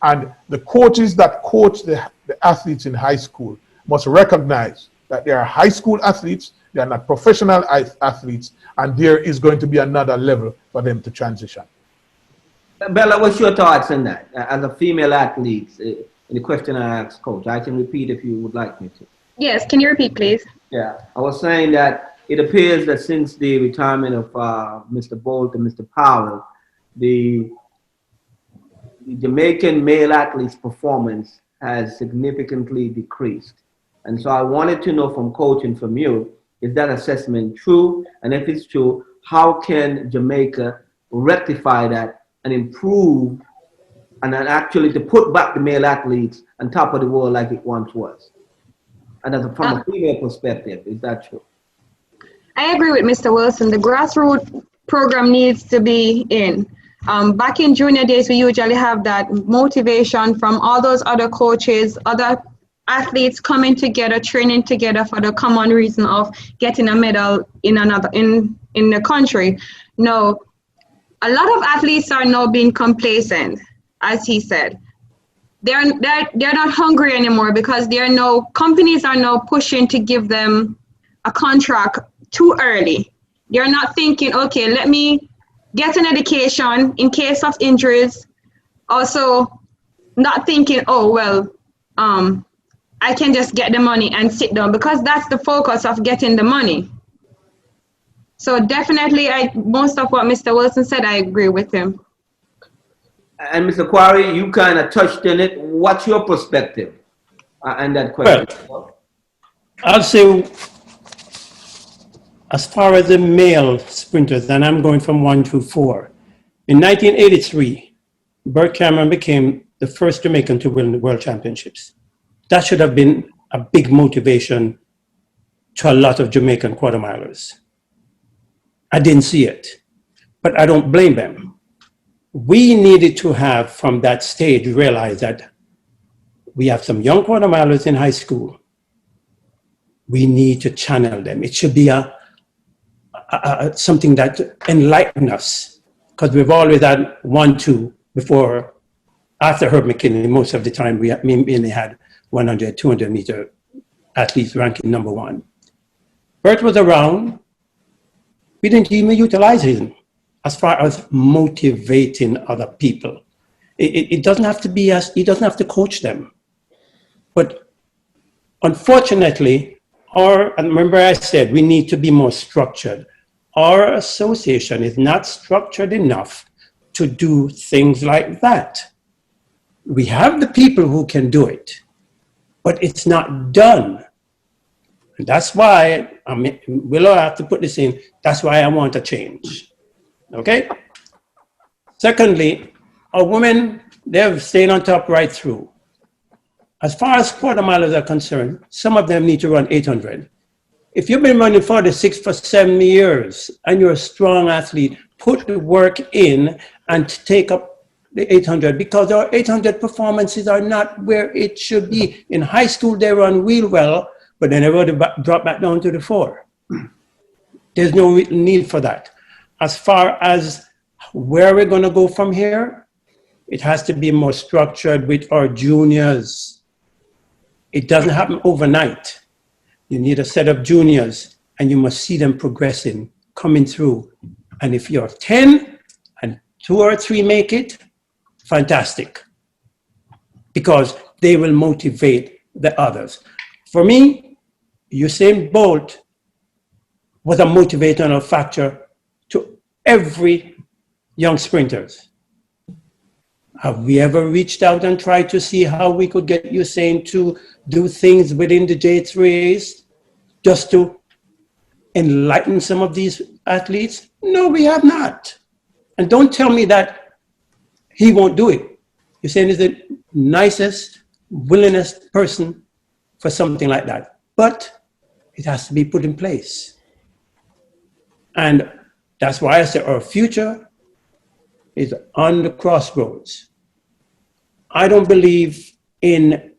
and the coaches that coach the athletes in high school must recognize that they are high school athletes, they are not professional athletes, and there is going to be another level for them to transition. Bella, what's your thoughts on that? As a female athlete, in the question I asked Coach, I can repeat if you would like me to. Yes, can you repeat, please? Yeah, I was saying that it appears that since the retirement of Mr. Bolt and Mr. Powell, the Jamaican male athlete's performance has significantly decreased. And so I wanted to know from Coach and from you, is that assessment true? And if it's true, how can Jamaica rectify that and improve and then actually to put back the male athletes on top of the world like it once was? And from a female perspective, is that true? I agree with Mr. Wilson. The grassroots program needs to be in. Back in junior days, we usually have that motivation from all those other coaches, other athletes coming together, training together for the common reason of getting a medal in the country. No, a lot of athletes are now being complacent, as he said. They're not hungry anymore because companies are now pushing to give them a contract too early. They're not thinking, okay, let me get an education in case of injuries. Also, not thinking, oh, well, I can just get the money and sit down, because that's the focus of getting the money. So definitely, most of what Mr. Wilson said, I agree with him. And Mr. Quarry, you kind of touched on it. What's your perspective on that question? Well, I'll say, as far as the male sprinters, and I'm going from 1 through 4. In 1983, Bert Cameron became the first Jamaican to win the World Championships. That should have been a big motivation to a lot of Jamaican quarter milers. I didn't see it, but I don't blame them. We needed to have, from that stage, realize that we have some young quarter milers in high school. We need to channel them. It should be something that enlighten us, because we've always had 1, 2 before. After Herb McKinley, most of the time we mainly had 100, 200 meter athletes ranking number 1. Bert was around. We didn't even utilize him as far as motivating other people. It doesn't have to be us. He doesn't have to coach them. But unfortunately, and remember I said we need to be more structured. Our association is not structured enough to do things like that. We have the people who can do it, but it's not done. And that's why, we'll have to put this in, that's why I want a change, okay? Secondly, our women, they've stayed on top right through. As far as quarter milers are concerned, some of them need to run 800. If you've been running 46 for 7 years and you're a strong athlete, put the work in and take up the 800, because our 800 performances are not where it should be. In high school, they run real well, but they never drop back down to the 4. There's no need for that. As far as where we're going to go from here, it has to be more structured with our juniors. It doesn't happen overnight. You need a set of juniors, and you must see them progressing, coming through. And if you're 10 and 2 or 3 make it, fantastic, because they will motivate the others. For me, Usain Bolt was a motivational factor to every young sprinters. Have we ever reached out and tried to see how we could get Usain to do things within the J3As just to enlighten some of these athletes? No, we have not. And don't tell me that he won't do it. Usain is the nicest, willingest person for something like that. But it has to be put in place. And that's why I say our future is on the crossroads. I don't believe in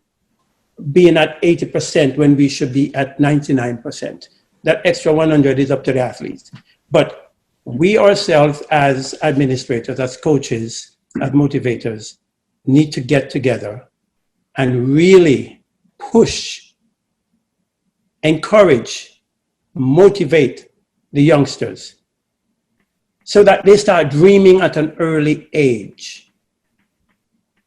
being at 80% when we should be at 99%. That extra 100 is up to the athletes. But we ourselves as administrators, as coaches, as motivators, need to get together and really push, encourage, motivate the youngsters so that they start dreaming at an early age.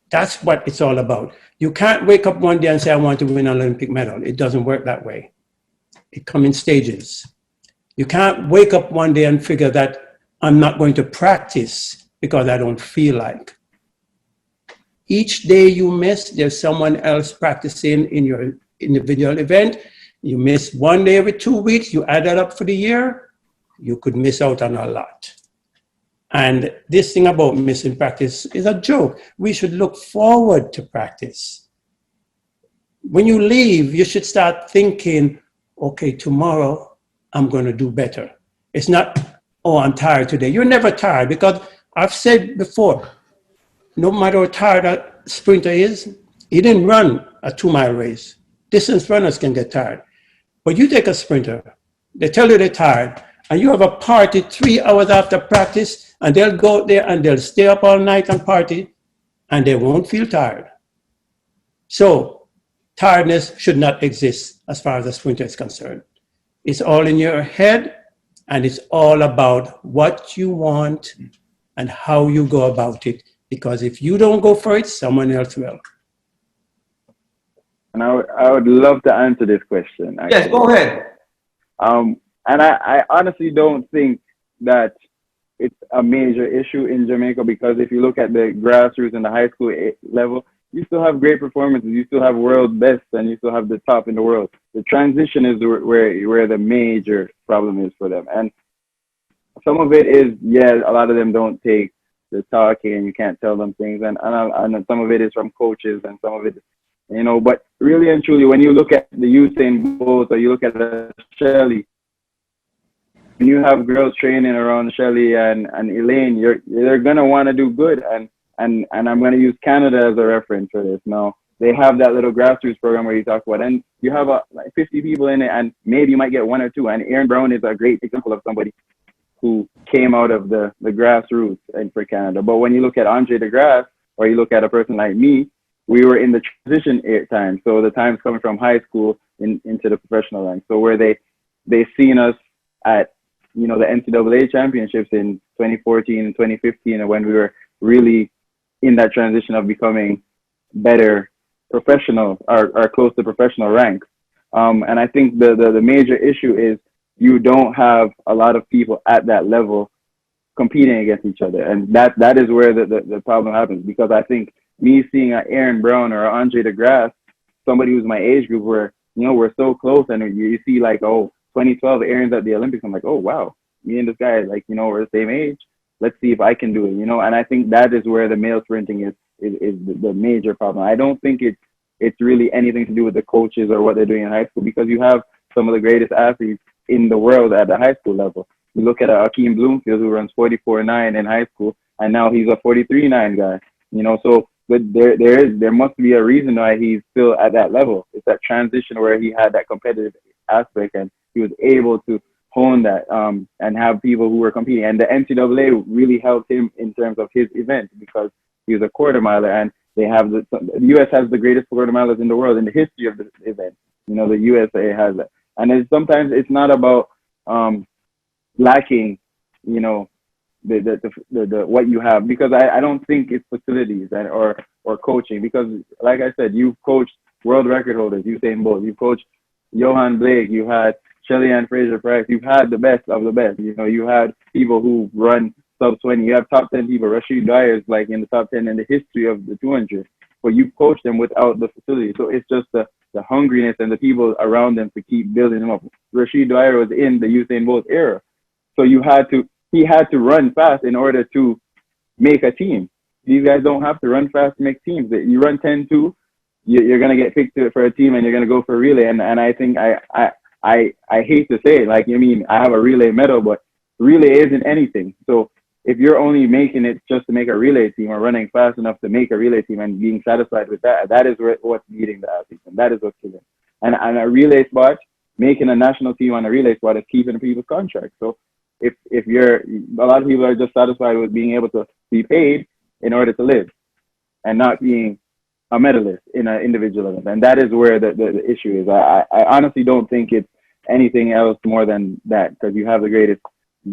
That's what it's all about. You can't wake up one day and say, I want to win an Olympic medal. It doesn't work that way. It comes in stages. You can't wake up one day and figure that I'm not going to practice because I don't feel like. Each day you miss, there's someone else practicing in your individual event. You miss one day every 2 weeks, you add that up for the year, you could miss out on a lot. And this thing about missing practice is a joke. We should look forward to practice. When you leave, you should start thinking, okay, tomorrow I'm going to do better. It's not, oh, I'm tired today. You're never tired, because I've said before, no matter how tired a sprinter is, he didn't run a 2-mile race. Distance runners can get tired. But you take a sprinter, they tell you they're tired, and you have a party 3 hours after practice, and they'll go out there and they'll stay up all night and party, and they won't feel tired. So tiredness should not exist as far as a sprinter is concerned. It's all in your head, and it's all about what you want and how you go about it. Because if you don't go for it, someone else will. And I would love to answer this question. Actually. Yes, go ahead. And I honestly don't think that it's a major issue in Jamaica, because if you look at the grassroots and the high school level, you still have great performances, you still have world best, and you still have the top in the world. The transition is where the major problem is for them. And some of it is, yeah, a lot of them don't take the talking, and you can't tell them things. And some of it is from coaches, and some of it, you know, but really and truly, when you look at the Usain Bolt or you look at the Shelley, when you have girls training around Shelly and Elaine, they're gonna want to do good. And I'm gonna use Canada as a reference for this. Now they have that little grassroots program where you talk about, and you have like 50 people in it, and maybe you might get one or two. And Aaron Brown is a great example of somebody who came out of the grassroots and for Canada. But when you look at Andre DeGrasse, or you look at a person like me, we were in the transition time. So the times coming from high school into the professional ranks. So where they seen us at, you know, the NCAA championships in 2014 and 2015, and when we were really in that transition of becoming better professional or close to professional ranks. And I think the major issue is you don't have a lot of people at that level competing against each other. And that is where the problem happens, because I think me seeing an Aaron Brown or Andre DeGrasse, somebody who's my age group, where, you know, we're so close, and you see like, oh, 2012 Aaron's at the Olympics. I'm like, oh, wow, me and this guy, like, you know, we're the same age. Let's see if I can do it, you know? And I think that is where the male sprinting is the major problem. I don't think it's really anything to do with the coaches or what they're doing in high school, because you have some of the greatest athletes in the world at the high school level. You look at Akeem Bloomfield, who runs 44.9 in high school, and now he's a 43.9 guy, you know? So but there must be a reason why he's still at that level. It's that transition where he had that competitive aspect, and he was able to hone that and have people who were competing. And the NCAA really helped him in terms of his event, because he was a quarter miler, and they have the U.S. has the greatest quarter milers in the world in the history of the event. You know, the USA has it. And sometimes it's not about lacking, you know, the what you have, because I don't think it's facilities or coaching, because like I said, you've coached world record holders, Usain Bolt, you've coached Johan Blake, you had Shelly Ann Fraser-Price, you've had the best of the best, you know, you had people who run sub 20, you have top 10 people. Rashid Dwyer is like in the top 10 in the history of the 200, but you've coached them without the facility. So it's just the hungriness and the people around them to keep building them up. Rashid Dwyer was in the Usain Bolt era, so he had to run fast in order to make a team. These guys don't have to run fast to make teams. You run 10-2, you're gonna get picked for a team, and you're gonna go for a relay. And I think I hate to say it, like, I mean, I have a relay medal, but relay isn't anything. So if you're only making it just to make a relay team, or running fast enough to make a relay team and being satisfied with that, that is what's beating the athletes, and that is what's killing. And a relay spot, making a national team on a relay spot, is keeping people's contracts. So if a lot of people are just satisfied with being able to be paid in order to live, and not being a medalist in an individual event. And that is where the issue is. I honestly don't think it's anything else more than that, because you have the greatest.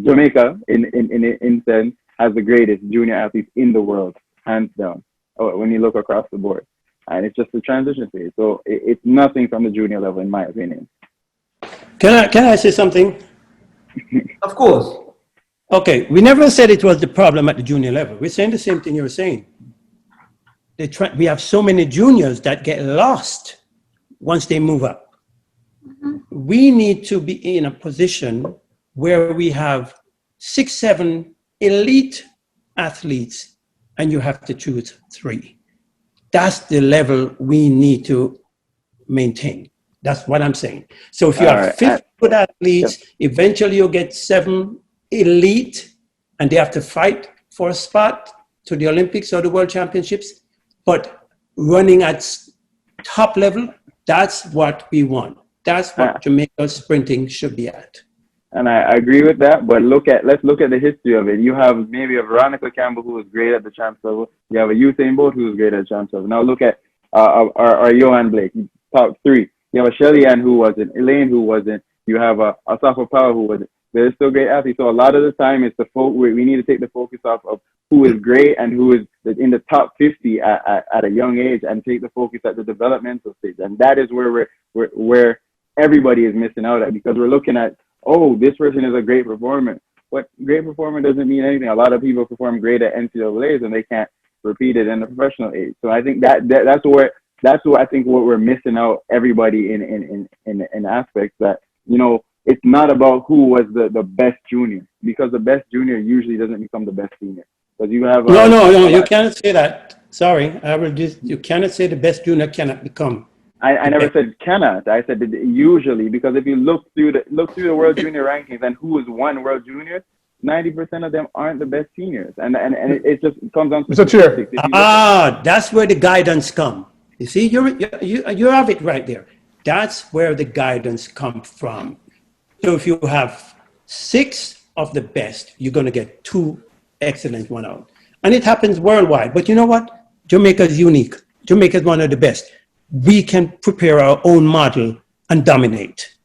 Jamaica, in sense, has the greatest junior athletes in the world, hands down, when you look across the board. And it's just a transition phase. So it's nothing from the junior level, in my opinion. Can I say something? Of course. Okay, we never said it was the problem at the junior level. We're saying the same thing you're saying. We have so many juniors that get lost once they move up. We need to be in a position where we have 6, 7 elite athletes, and you have to choose 3. That's the level we need to maintain. That's what I'm saying. So if you have 50 good athletes, eventually you'll get 7 elite, and they have to fight for a spot to the Olympics or the World Championships. But running at top level, that's what we want. That's what Jamaica's sprinting should be at. And I agree with that, but let's look at the history of it. You have maybe a Veronica Campbell who was great at the champs level. You have a Usain Bolt who was great at the champs level. Now look at our Johan Blake, top 3. You have a Shelly Ann who wasn't, Elaine who wasn't. You have a Safa Powell who wasn't. They're still great athletes. So a lot of the time, it's we need to take the focus off of who is great and who is in the top 50 at a young age, and take the focus at the developmental stage. And that is where everybody is missing out at, because we're looking at, oh, this person is a great performer. But great performer doesn't mean anything. A lot of people perform great at NCAAs and they can't repeat it in the professional age. So I think that's what I think what we're missing out, everybody in aspects that, you know, it's not about who was the best junior, because the best junior usually doesn't become the best senior. Because you have no, you cannot say that. Sorry, you cannot say the best junior cannot become I never said cannot. I said that usually, because if you look through the World Junior rankings and who has won World Juniors, 90% of them aren't the best seniors, and it just comes down to Mr. Chair. statistics. If you look at- That's where the guidance come. You see, you have it right there. That's where the guidance comes from. So if you have 6 of the best, you're going to get 2 excellent one out. And it happens worldwide. But you know what? Jamaica is unique. Jamaica is one of the best. We can prepare our own model and dominate.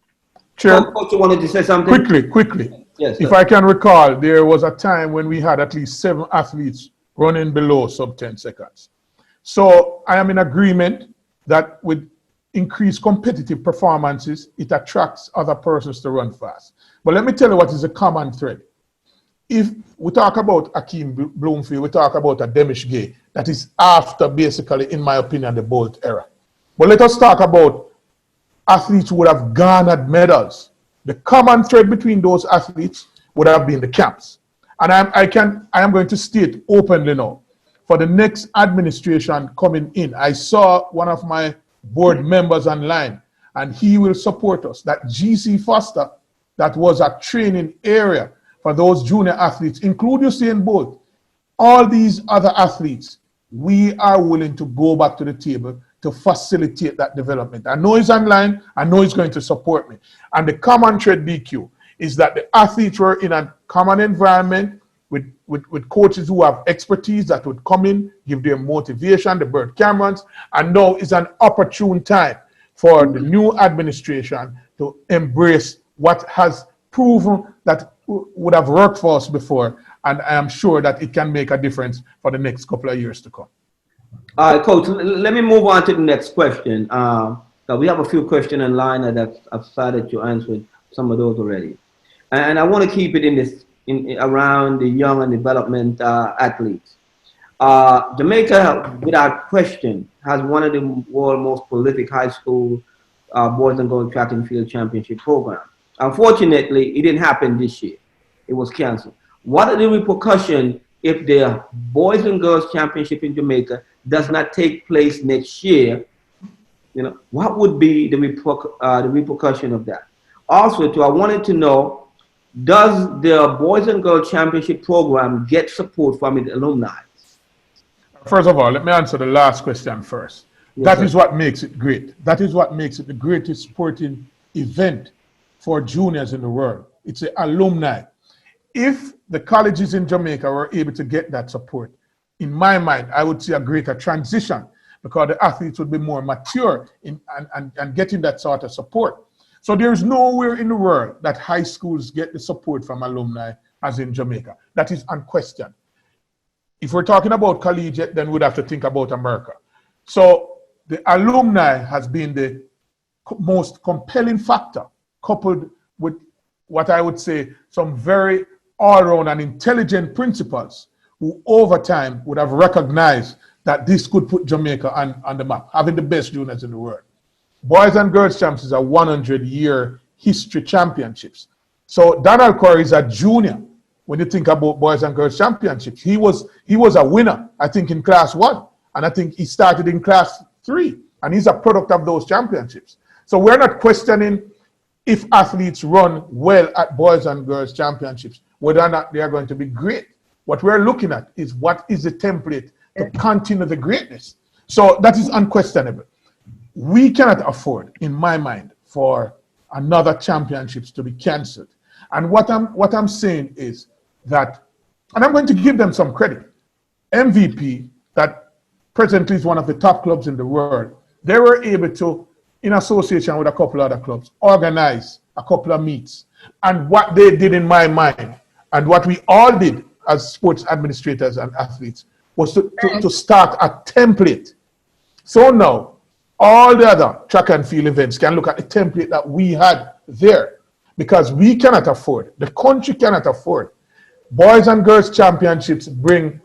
Chair, Coach, you wanted to say something? quickly. Yes, If sir. I can recall, there was a time when we had at least 7 athletes running below sub 10 seconds. So I am in agreement that with increased competitive performances, it attracts other persons to run fast. But let me tell you what is a common thread. If we talk about Akeem Bloomfield, we talk about a Demish Gay, that is after, basically, in my opinion, the Bolt era. But let us talk about athletes who would have garnered medals. The common thread between those athletes would have been the camps. And I am going to state openly now, for the next administration coming in, I saw one of my board members online, and he will support us, that GC Foster, that was a training area for those junior athletes, include Usain Bolt, all these other athletes, we are willing to go back to the table to facilitate that development. I know he's online, I know he's going to support me. And the common thread, BQ, is that the athletes were in a common environment with coaches who have expertise that would come in, give them motivation, the Bert Camerons, and now is an opportune time for the new administration to embrace what has proven that would have worked for us before, and I am sure that it can make a difference for the next couple of years to come. All right, Coach, let me move on to the next question. We have a few questions in line that I've started to answer some of those already. And I want to keep it around the young and development athletes. Jamaica, without question, has one of the world's most prolific high school boys and girls track and field championship programs. Unfortunately, it didn't happen this year. It was canceled. What are the repercussions if the boys and girls championship in Jamaica does not take place next year? You know, what would be the repercussion of that? Also, I wanted to know, does the boys and girls championship program get support from its alumni? First of all, let me answer the last question first. Yes, That sir. is what makes it great. That is what makes it the greatest sporting event for juniors in the world. It's the alumni. If the colleges in Jamaica were able to get that support, in my mind, I would see a greater transition because the athletes would be more mature and getting that sort of support. So there's nowhere in the world that high schools get the support from alumni as in Jamaica. That is unquestioned. If we're talking about collegiate, then we'd have to think about America. So the alumni has been the most compelling factor, coupled with what I would say some very all-around and intelligent principals who over time would have recognized that this could put Jamaica on the map, having the best juniors in the world. Boys and girls champs is a 100-year history championships. So Donald Corey is a junior. When you think about boys and girls championships, he was a winner, I think, in class 1. And I think he started in class 3. And he's a product of those championships. So we're not questioning if athletes run well at boys and girls championships, whether or not they are going to be great. What we're looking at is what is the template to continue the greatness. So that is unquestionable. We cannot afford, in my mind, for another championships to be canceled. And what I'm saying is that, and I'm going to give them some credit, MVP, that presently is one of the top clubs in the world, they were able to, in association with a couple other clubs, organize a couple of meets. And what they did, in my mind, and what we all did as sports administrators and athletes, was to start a template. So now, all the other track and field events can look at the template that we had there, because we cannot afford, the country cannot afford. Boys and girls championships bring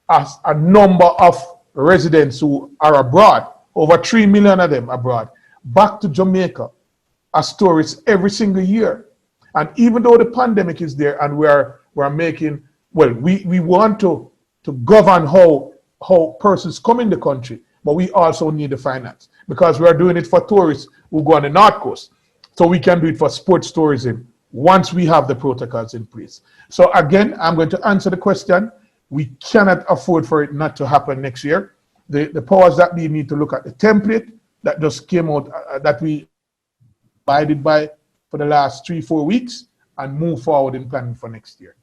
us a number of residents who are abroad, over 3 million of them abroad, back to Jamaica as tourists every single year. And even though the pandemic is there and we're making, well, we want to govern how persons come in the country, but we also need the finance. because we are doing it for tourists who go on the North Coast. So we can do it for sports tourism once we have the protocols in place. So again, I'm going to answer the question. We cannot afford for it not to happen next year. The powers that be need to look at the template that just came out, that we abided by for the last 3-4 weeks, and move forward in planning for next year.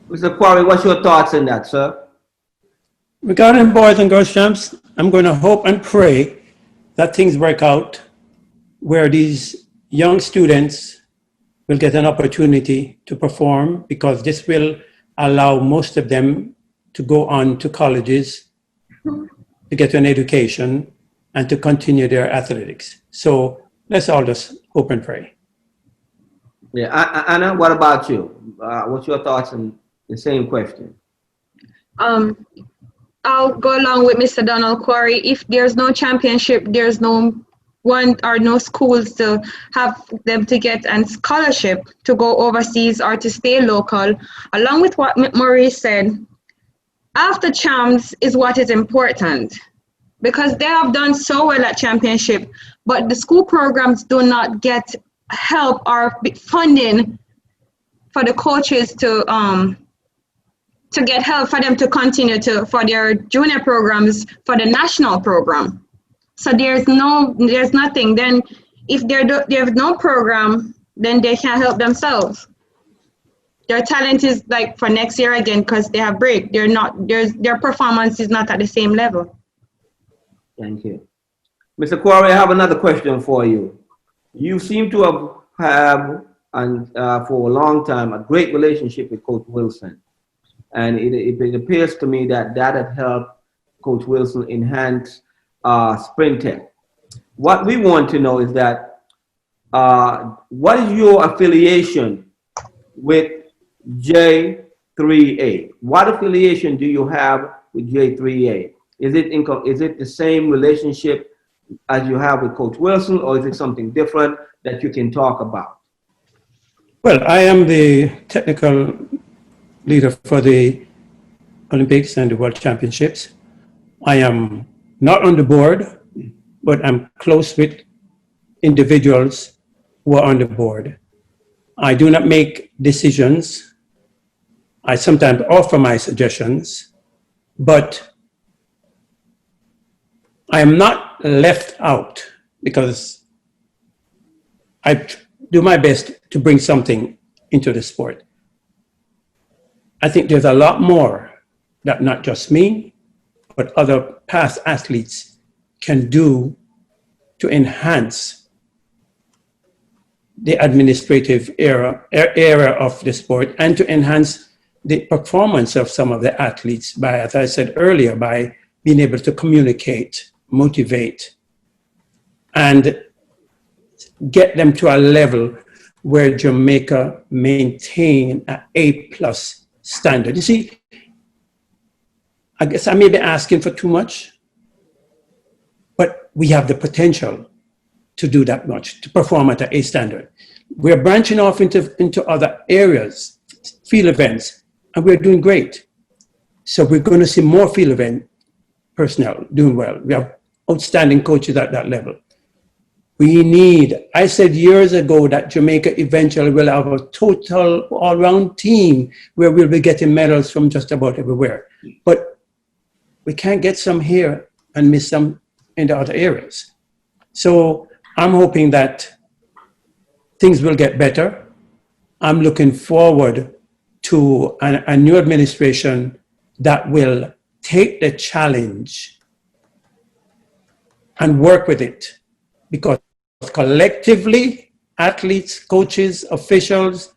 Mr. Quarry, what's your thoughts on that, sir? Regarding boys and girls champs, I'm going to hope and pray that things work out where these young students will get an opportunity to perform, because this will allow most of them to go on to colleges to get an education and to continue their athletics. So let's all just hope and pray. Yeah, Anna, what about you? What's your thoughts on the same question? I'll go along with Mr. Donald Quarry. If there's no championship, there's no one or no schools to have them to get a scholarship to go overseas or to stay local. Along with what Maurice said, after champs is what is important, because they have done so well at championship, but the school programs do not get help or funding for the coaches to get help for them to continue for their junior programs for the national program. So there's nothing. Then if there's no program, then they can't help themselves. Their talent is like for next year again, because they have break. Their performance is not at the same level. Thank you. Mr. Quarry, I have another question for you. You seem to have for a long time, a great relationship with Coach Wilson. And it appears to me that had helped Coach Wilson enhance SprinTec. What we want to know is that what is your affiliation with J3A? What affiliation do you have with J3A? Is it the same relationship as you have with Coach Wilson, or is it something different that you can talk about? Well, I am the technical leader for the Olympics and the World Championships. I am not on the board, but I'm close with individuals who are on the board. I do not make decisions. I sometimes offer my suggestions, but I am not left out, because I do my best to bring something into the sport. I think there's a lot more that not just me, but other past athletes can do to enhance the administrative area of the sport, and to enhance the performance of some of the athletes by, as I said earlier, by being able to communicate, motivate, and get them to a level where Jamaica maintain an A+ standard. You see, I guess I may be asking for too much, but we have the potential to do that much, to perform at an A standard. We're branching off into other areas, field events, and we're doing great. So we're going to see more field event personnel doing well. We have outstanding coaches at that level. I said years ago that Jamaica eventually will have a total all-round team where we'll be getting medals from just about everywhere. But we can't get some here and miss some in the other areas. So I'm hoping that things will get better. I'm looking forward to a new administration that will take the challenge and work with it, because collectively, athletes, coaches, officials,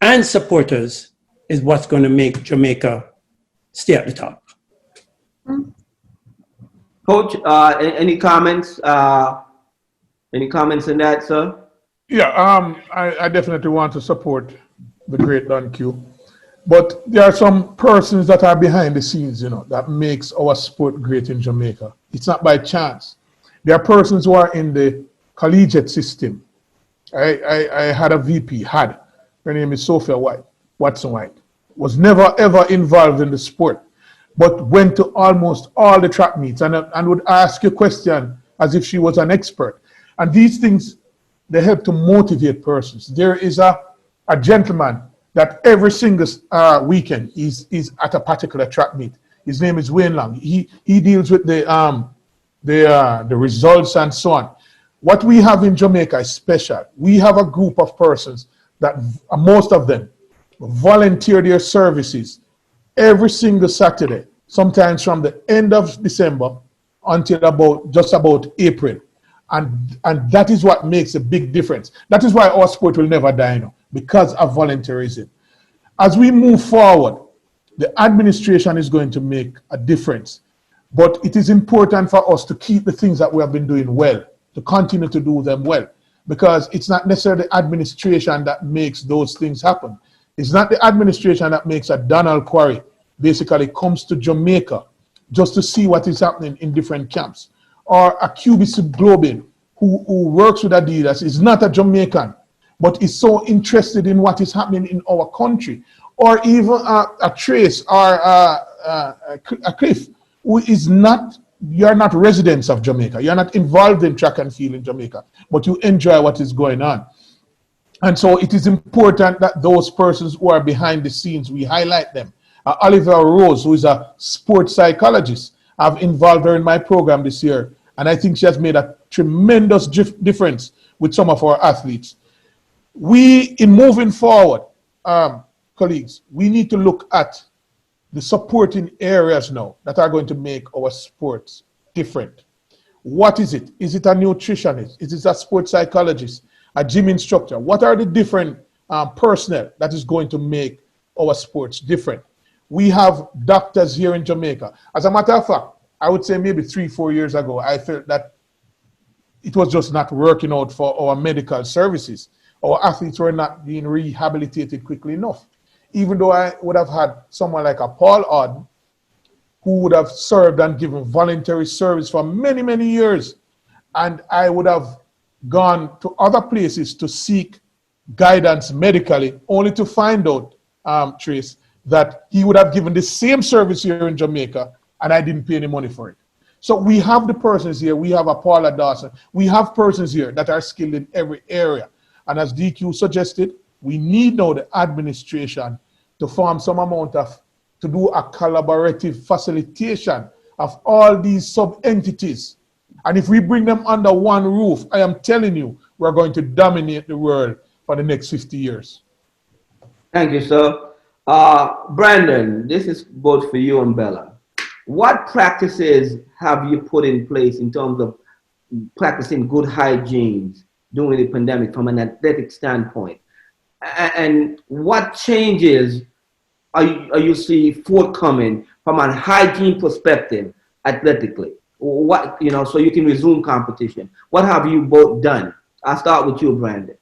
and supporters is what's going to make Jamaica stay at the top. Coach, any comments? Any comments on that, sir? Yeah, I definitely want to support the great Don Q. But there are some persons that are behind the scenes, that makes our sport great in Jamaica. It's not by chance. There are persons who are in the collegiate system. I had a VP, her name is Sophia Watson White, was never ever involved in the sport, but went to almost all the track meets and would ask you a question as if she was an expert. And these things, they help to motivate persons. There is a gentleman that every single weekend is at a particular track meet. His name is Wayne Long. He deals with the results and so on. What we have in Jamaica is special. We have a group of persons that most of them volunteer their services every single Saturday, sometimes from the end of December until just about April. And that is what makes a big difference. That is why our sport will never die, because of volunteerism. As we move forward, the administration is going to make a difference. But it is important for us to keep the things that we have been doing well, to continue to do them well, because it's not necessarily the administration that makes those things happen. It's not the administration that makes a Donald Quarry basically comes to Jamaica just to see what is happening in different camps, or a QBC Globin who works with Adidas is not a Jamaican, but is so interested in what is happening in our country, or even a Trace or a Cliff who is not, you're not residents of Jamaica, you're not involved in track and field in Jamaica, but you enjoy what is going on. And so it is important that those persons who are behind the scenes, we highlight them. Oliver Rose, who is a sports psychologist, I've involved her in my program this year, and I think she has made a tremendous difference with some of our athletes. In moving forward, colleagues, we need to look at the supporting areas now that are going to make our sports different. What is it? Is it a nutritionist? Is it a sports psychologist? A gym instructor? What are the different personnel that is going to make our sports different? We have doctors here in Jamaica. As a matter of fact, I would say maybe 3-4 years ago, I felt that it was just not working out for our medical services. Our athletes were not being rehabilitated quickly enough. Even though I would have had someone like a Paul Auden, who would have served and given voluntary service for many, many years. And I would have gone to other places to seek guidance medically, only to find out, Trace, that he would have given the same service here in Jamaica, and I didn't pay any money for it. So we have the persons here. We have a Paula Dawson. We have persons here that are skilled in every area. And as DQ suggested, we need now the administration to form some amount of, to do a collaborative facilitation of all these sub-entities. And if we bring them under one roof, I am telling you, we're going to dominate the world for the next 50 years. Thank you, sir. Brandon, this is both for you and Bella. What practices have you put in place in terms of practicing good hygiene during the pandemic from an athletic standpoint? And what changes are you see forthcoming from a hygiene perspective athletically? What, so you can resume competition. What have you both done? I'll start with you, Brandon.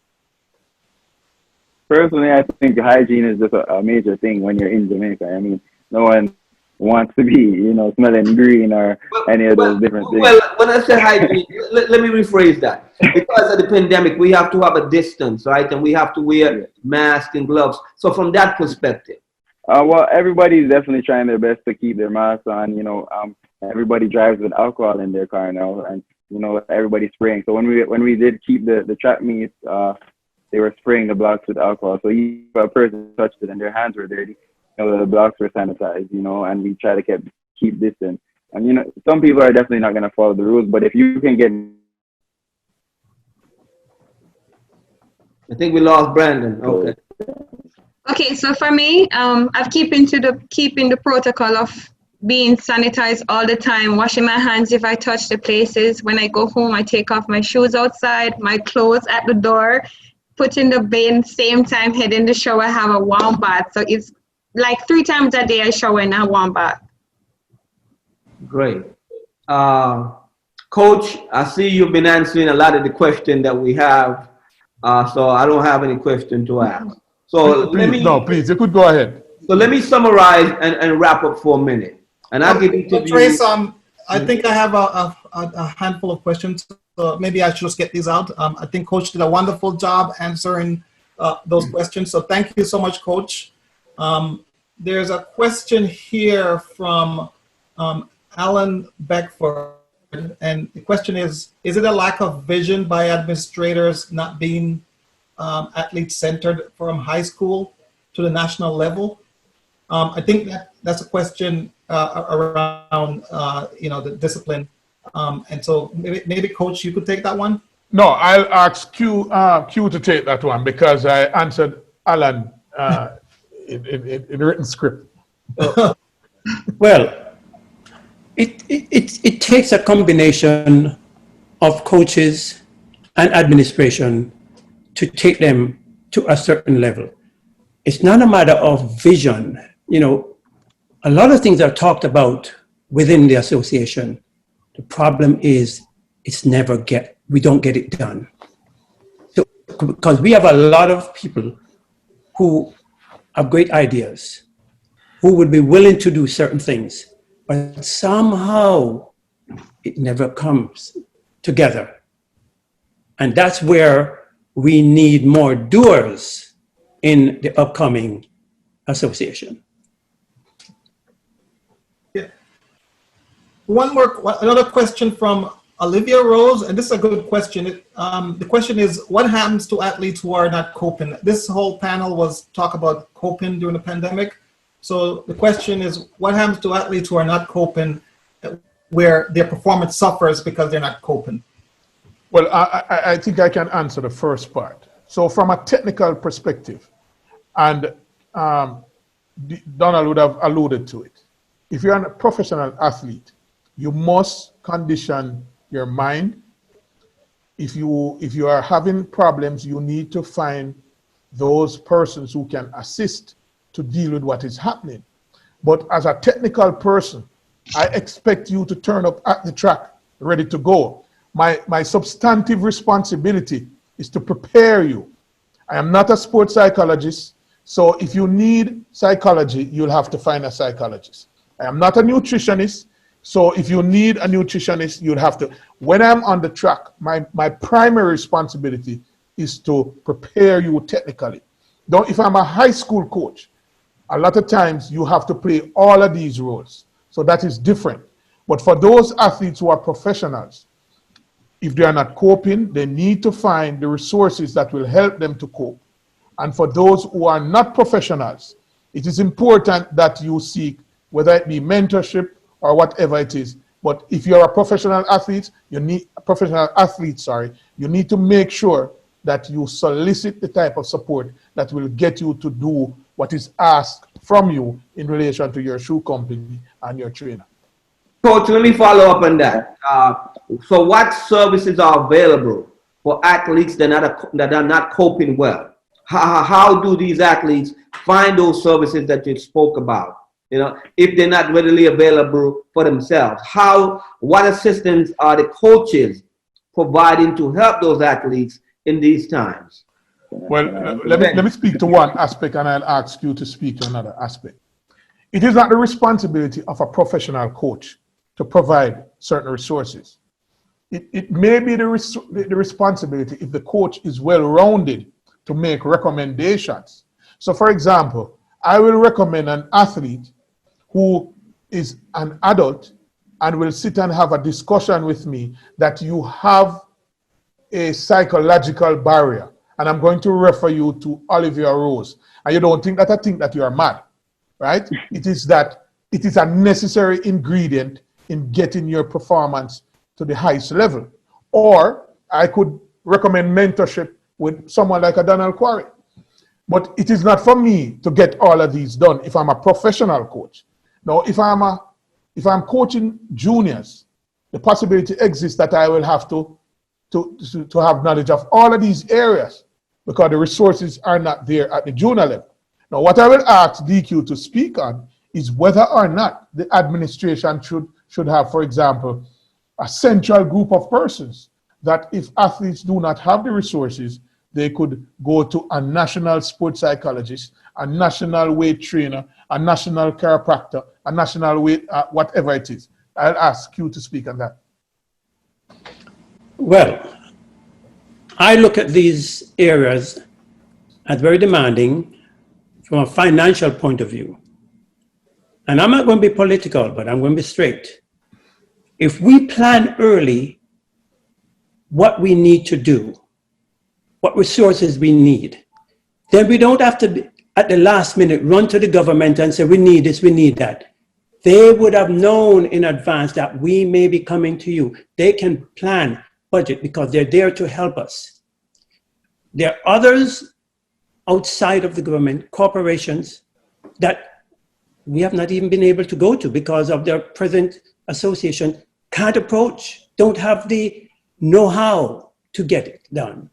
Personally, I think hygiene is just a major thing when you're in Jamaica. I mean, no one wants to be, smelling green or any of those different things. Well, when I say hygiene, let me rephrase that. Because of the pandemic, we have to have a distance, right? And we have to wear masks and gloves. So from that perspective. Well, everybody's definitely trying their best to keep their masks on. Everybody drives with alcohol in their car now, and everybody's spraying. So when we did keep the track meets, they were spraying the blocks with alcohol. So if a person touched it and their hands were dirty, the blocks were sanitized, and we try to keep distance. And some people are definitely not going to follow the rules, but if you can get, I think we lost Brandon. Okay. Okay, so for me, I've keeping the protocol of being sanitized all the time, washing my hands if I touch the places. When I go home, I take off my shoes outside, my clothes at the door, put in the bin, same time, head in the shower, have a warm bath. So it's like 3 times a day I shower and a warm bath. Great. Coach, I see you've been answering a lot of the questions that we have, so I don't have any question to ask. So please, you could go ahead. So let me summarize and wrap up for a minute. And I'll give each of you. Trace, I think I have a handful of questions. So maybe I should just get these out. I think Coach did a wonderful job answering those questions. So thank you so much, Coach. There's a question here from Alan Beckford. and the question is it a lack of vision by administrators not being athlete-centered from high school to the national level? I think that's a question around the discipline, and so maybe Coach, you could take that one. No, I'll ask Q to take that one because I answered Alan in written script. Well, it takes a combination of coaches and administration to take them to a certain level. It's not a matter of vision. A lot of things are talked about within the association. The problem is we don't get it done. So, because we have a lot of people who have great ideas, who would be willing to do certain things, but somehow it never comes together. And that's where we need more doers in the upcoming association. Yeah. Another question from Olivia Rose, and this is a good question. The question is, what happens to athletes who are not coping? This whole panel was talk about coping during the pandemic. So the question is, what happens to athletes who are not coping, where their performance suffers because they're not coping? Well, I think I can answer the first part. So from a technical perspective, and Donald would have alluded to it, if you're a professional athlete, you must condition your mind. If you are having problems, you need to find those persons who can assist to deal with what is happening. But as a technical person, I expect you to turn up at the track ready to go. My substantive responsibility is to prepare you. I am not a sports psychologist, so if you need psychology, you'll have to find a psychologist. I am not a nutritionist, so if you need a nutritionist, you'll have to. When I'm on the track, my primary responsibility is to prepare you technically. If I'm a high school coach, a lot of times you have to play all of these roles. So that is different. But for those athletes who are professionals, if they are not coping, they need to find the resources that will help them to cope. And for those who are not professionals, it is important that you seek, whether it be mentorship or whatever it is. But if you're a professional athlete, you need to make sure that you solicit the type of support that will get you to do what is asked from you in relation to your shoe company and your trainer. Coach, let me follow up on that. So what services are available for athletes that are not coping well? How do these athletes find those services that you spoke about? If they're not readily available for themselves, what assistance are the coaches providing to help those athletes in these times? Well, let me speak to one aspect, and I'll ask you to speak to another aspect. It is not the responsibility of a professional coach to provide certain resources. It may be the responsibility if the coach is well-rounded to make recommendations. So for example, I will recommend an athlete who is an adult and will sit and have a discussion with me that you have a psychological barrier, and I'm going to refer you to Olivia Rose, and you don't think that I think that you are mad, right? It is that it is a necessary ingredient in getting your performance to the highest level. Or I could recommend mentorship with someone like a Donald Quarry. But it is not for me to get all of these done if I'm a professional coach. Now, if I'm coaching juniors, the possibility exists that I will have to have knowledge of all of these areas because the resources are not there at the junior level. Now, what I will ask DQ to speak on is whether or not the administration should have, for example, a central group of persons that if athletes do not have the resources, they could go to a national sports psychologist, a national weight trainer, a national chiropractor, a national weight, whatever it is. I'll ask you to speak on that. Well, I look at these areas as very demanding from a financial point of view. And I'm not going to be political, but I'm going to be straight. If we plan early what we need to do, what resources we need, then we don't have to, at the last minute, run to the government and say, we need this, we need that. They would have known in advance that we may be coming to you. They can plan, budget, because they're there to help us. There are others outside of the government, corporations, that we have not even been able to go to because of their present association, can't approach, don't have the know-how to get it done.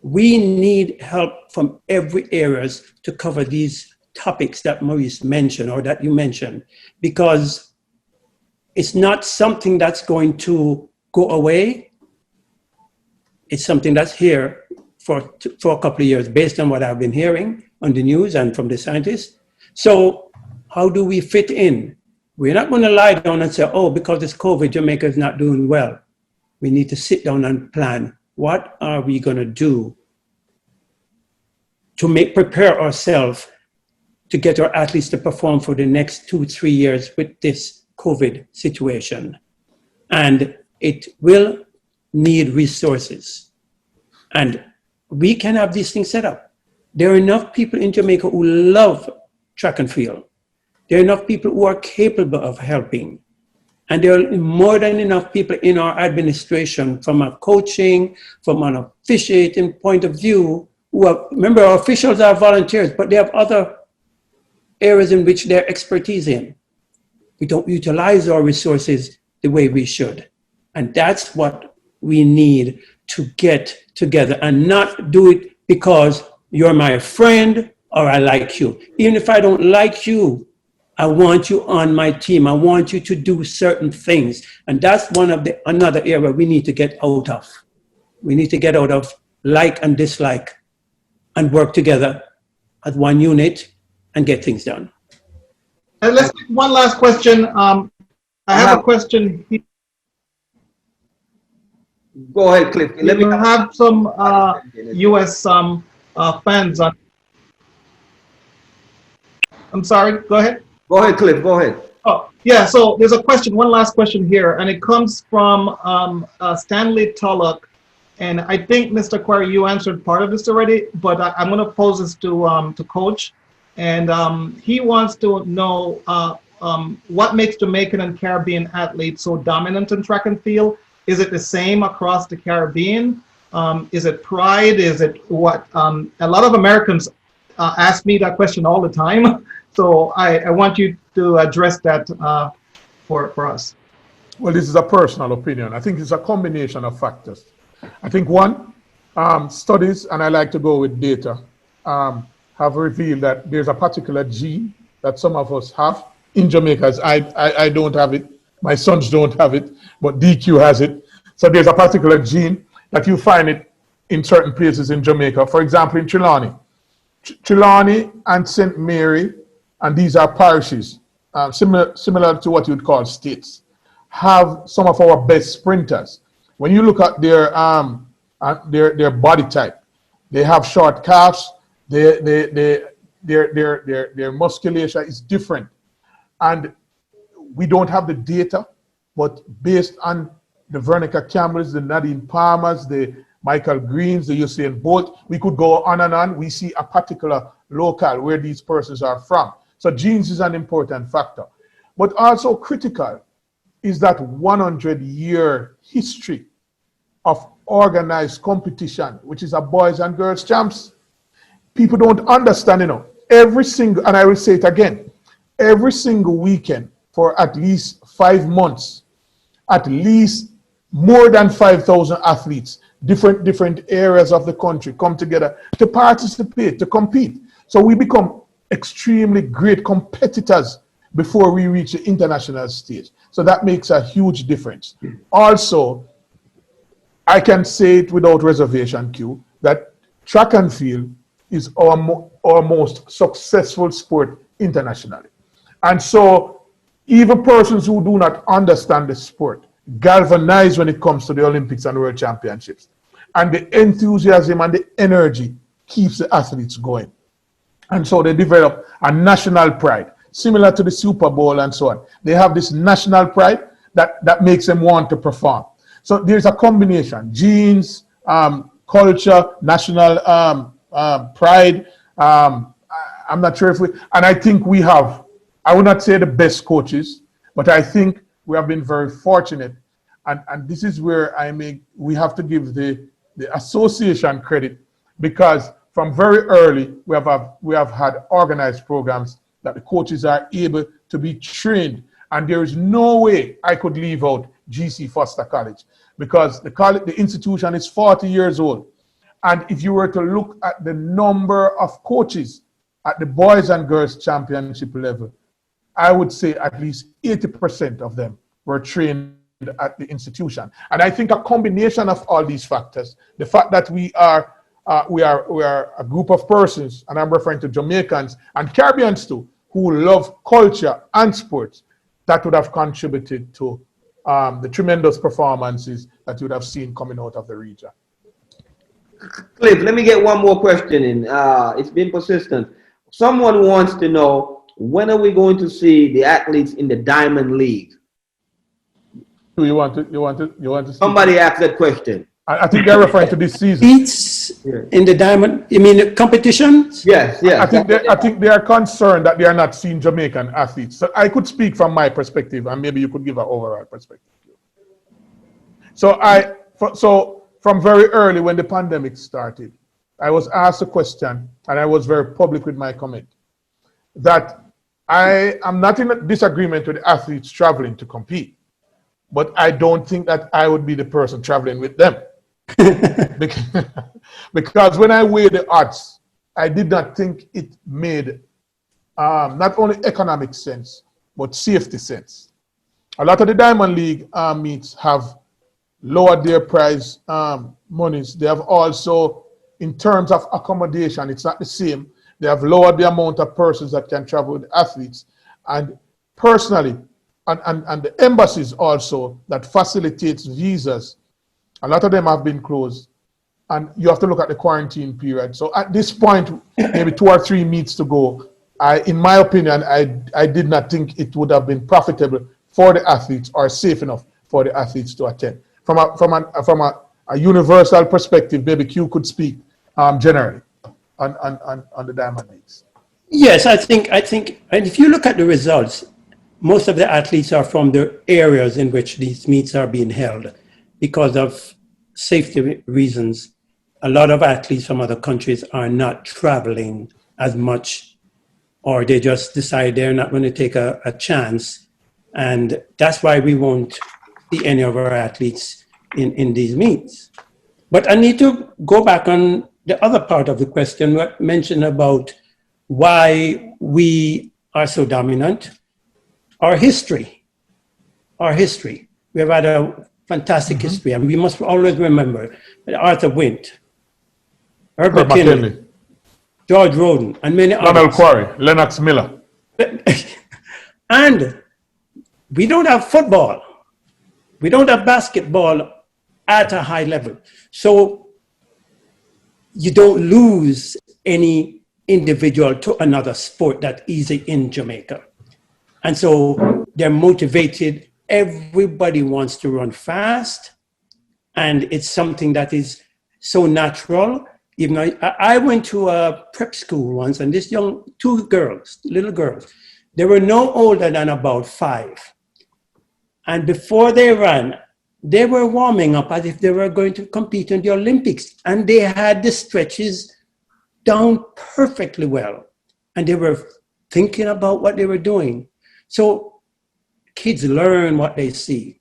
We need help from every areas to cover these topics that Maurice mentioned or that you mentioned, because it's not something that's going to go away. It's something that's here for a couple of years based on what I've been hearing on the news and from the scientists. So how do we fit in? We're not going to lie down and say, oh, because it's COVID, Jamaica is not doing well. We need to sit down and plan. What are we going to do to prepare ourselves to get our athletes to perform for the next 2-3 years with this COVID situation? And it will need resources. And we can have these things set up. There are enough people in Jamaica who love track and field. There are enough people who are capable of helping. And there are more than enough people in our administration from a coaching, from an officiating point of view, who have, remember, our officials are volunteers, but they have other areas in which they're expertise in. We don't utilize our resources the way we should. And that's what we need to get together and not do it because you're my friend or I like you. Even if I don't like you, I want you on my team. I want you to do certain things. And that's another area we need to get out of. We need to get out of like and dislike and work together as one unit and get things done. And let's take one last question. I have a question here. Go ahead, Cliff. Let me have some U.S. fans on. I'm sorry, go ahead. Go ahead, Cliff, go ahead. Oh, yeah, so there's a question, one last question here, and it comes from Stanley Tullock. And I think, Mr. Quarry, you answered part of this already, but I'm going to pose this to Coach. And he wants to know what makes Jamaican and Caribbean athletes so dominant in track and field. Is it the same across the Caribbean? Is it pride? Is it what? A lot of Americans ask me that question all the time. So I want you to address that for us. Well, this is a personal opinion. I think it's a combination of factors. I think one, studies, and I like to go with data, have revealed that there's a particular gene that some of us have in Jamaica. I don't have it, my sons don't have it, but DQ has it. So there's a particular gene that you find it in certain places in Jamaica. For example, in Trelawney. Trelawney and St. Mary, and these are parishes, similar to what you'd call states, have some of our best sprinters. When you look at their body type, they have short calves, their musculature is different. And we don't have the data, but based on the Veronica Campbells, the Nadine Palmers, the Michael Greens, the Usain Bolt, we could go on and on. We see a particular local where these persons are from. So genes is an important factor. But also critical is that 100-year history of organized competition, which is a boys and girls champs. People don't understand, every single, and I will say it again, every single weekend for at least 5 months, at least more than 5,000 athletes, different areas of the country come together to participate, to compete. So we become extremely great competitors before we reach the international stage. So that makes a huge difference. Also, I can say it without reservation, Q, that track and field is our most successful sport internationally. And so even persons who do not understand the sport galvanize when it comes to the Olympics and World Championships. And the enthusiasm and the energy keeps the athletes going. And so they develop a national pride, similar to the Super Bowl and so on. They have this national pride that makes them want to perform. So there's a combination: genes, culture, national pride. I'm not sure if we, and I think we have, I would not say the best coaches, but I think we have been very fortunate. And this is where we have to give the association credit, because from very early, we have had organized programs that the coaches are able to be trained. And there is no way I could leave out GC Foster College, because the institution is 40 years old. And if you were to look at the number of coaches at the boys and girls championship level, I would say at least 80% of them were trained at the institution. And I think a combination of all these factors, the fact that we are a group of persons, and I'm referring to Jamaicans and Caribbeans too, who love culture and sports, that would have contributed to the tremendous performances that you would have seen coming out of the region. Cliff, let me get one more question in. It's been persistent. Someone wants to know, when are we going to see the athletes in the Diamond League? You want to see? Somebody asked that question. I think they're referring to this season. Beats in the Diamond, you mean the competitions? Yes, yes. I think they are concerned that they are not seeing Jamaican athletes. So I could speak from my perspective, and maybe you could give an overall perspective. So from very early when the pandemic started, I was asked a question, and I was very public with my comment, that I am not in a disagreement with athletes traveling to compete, but I don't think that I would be the person traveling with them. Because when I weighed the odds, I did not think it made not only economic sense, but safety sense. A lot of the Diamond League meets have lowered their prize monies. They have also, in terms of accommodation, it's not the same. They have lowered the amount of persons that can travel with athletes. And personally, and the embassies also that facilitates visas, a lot of them have been closed. And you have to look at the quarantine period. So at this point, maybe 2 or 3 meets to go, in my opinion, I did not think it would have been profitable for the athletes or safe enough for the athletes to attend. From a universal perspective, maybe Q could speak generally on the Diamond Leagues. Yes, I think, and if you look at the results, most of the athletes are from the areas in which these meets are being held. Because of safety reasons, a lot of athletes from other countries are not traveling as much, or they just decide they're not going to take a chance. And that's why we won't see any of our athletes in these meets. But I need to go back on the other part of the question, mentioned about why we are so dominant. Our history. We have had a fantastic history, and we must always remember that Arthur Wint, Herbert Kinley, George Roden, and many others. Donald Quarry, Lennox Miller. And we don't have football. We don't have basketball at a high level. So you don't lose any individual to another sport that easy in Jamaica. And so they're motivated. Everybody wants to run fast. And it's something that is so natural. Even though I went to a prep school once, and this two girls, little girls, they were no older than about 5. And before they ran, they were warming up as if they were going to compete in the Olympics. And they had the stretches down perfectly well. And they were thinking about what they were doing. So kids learn what they see.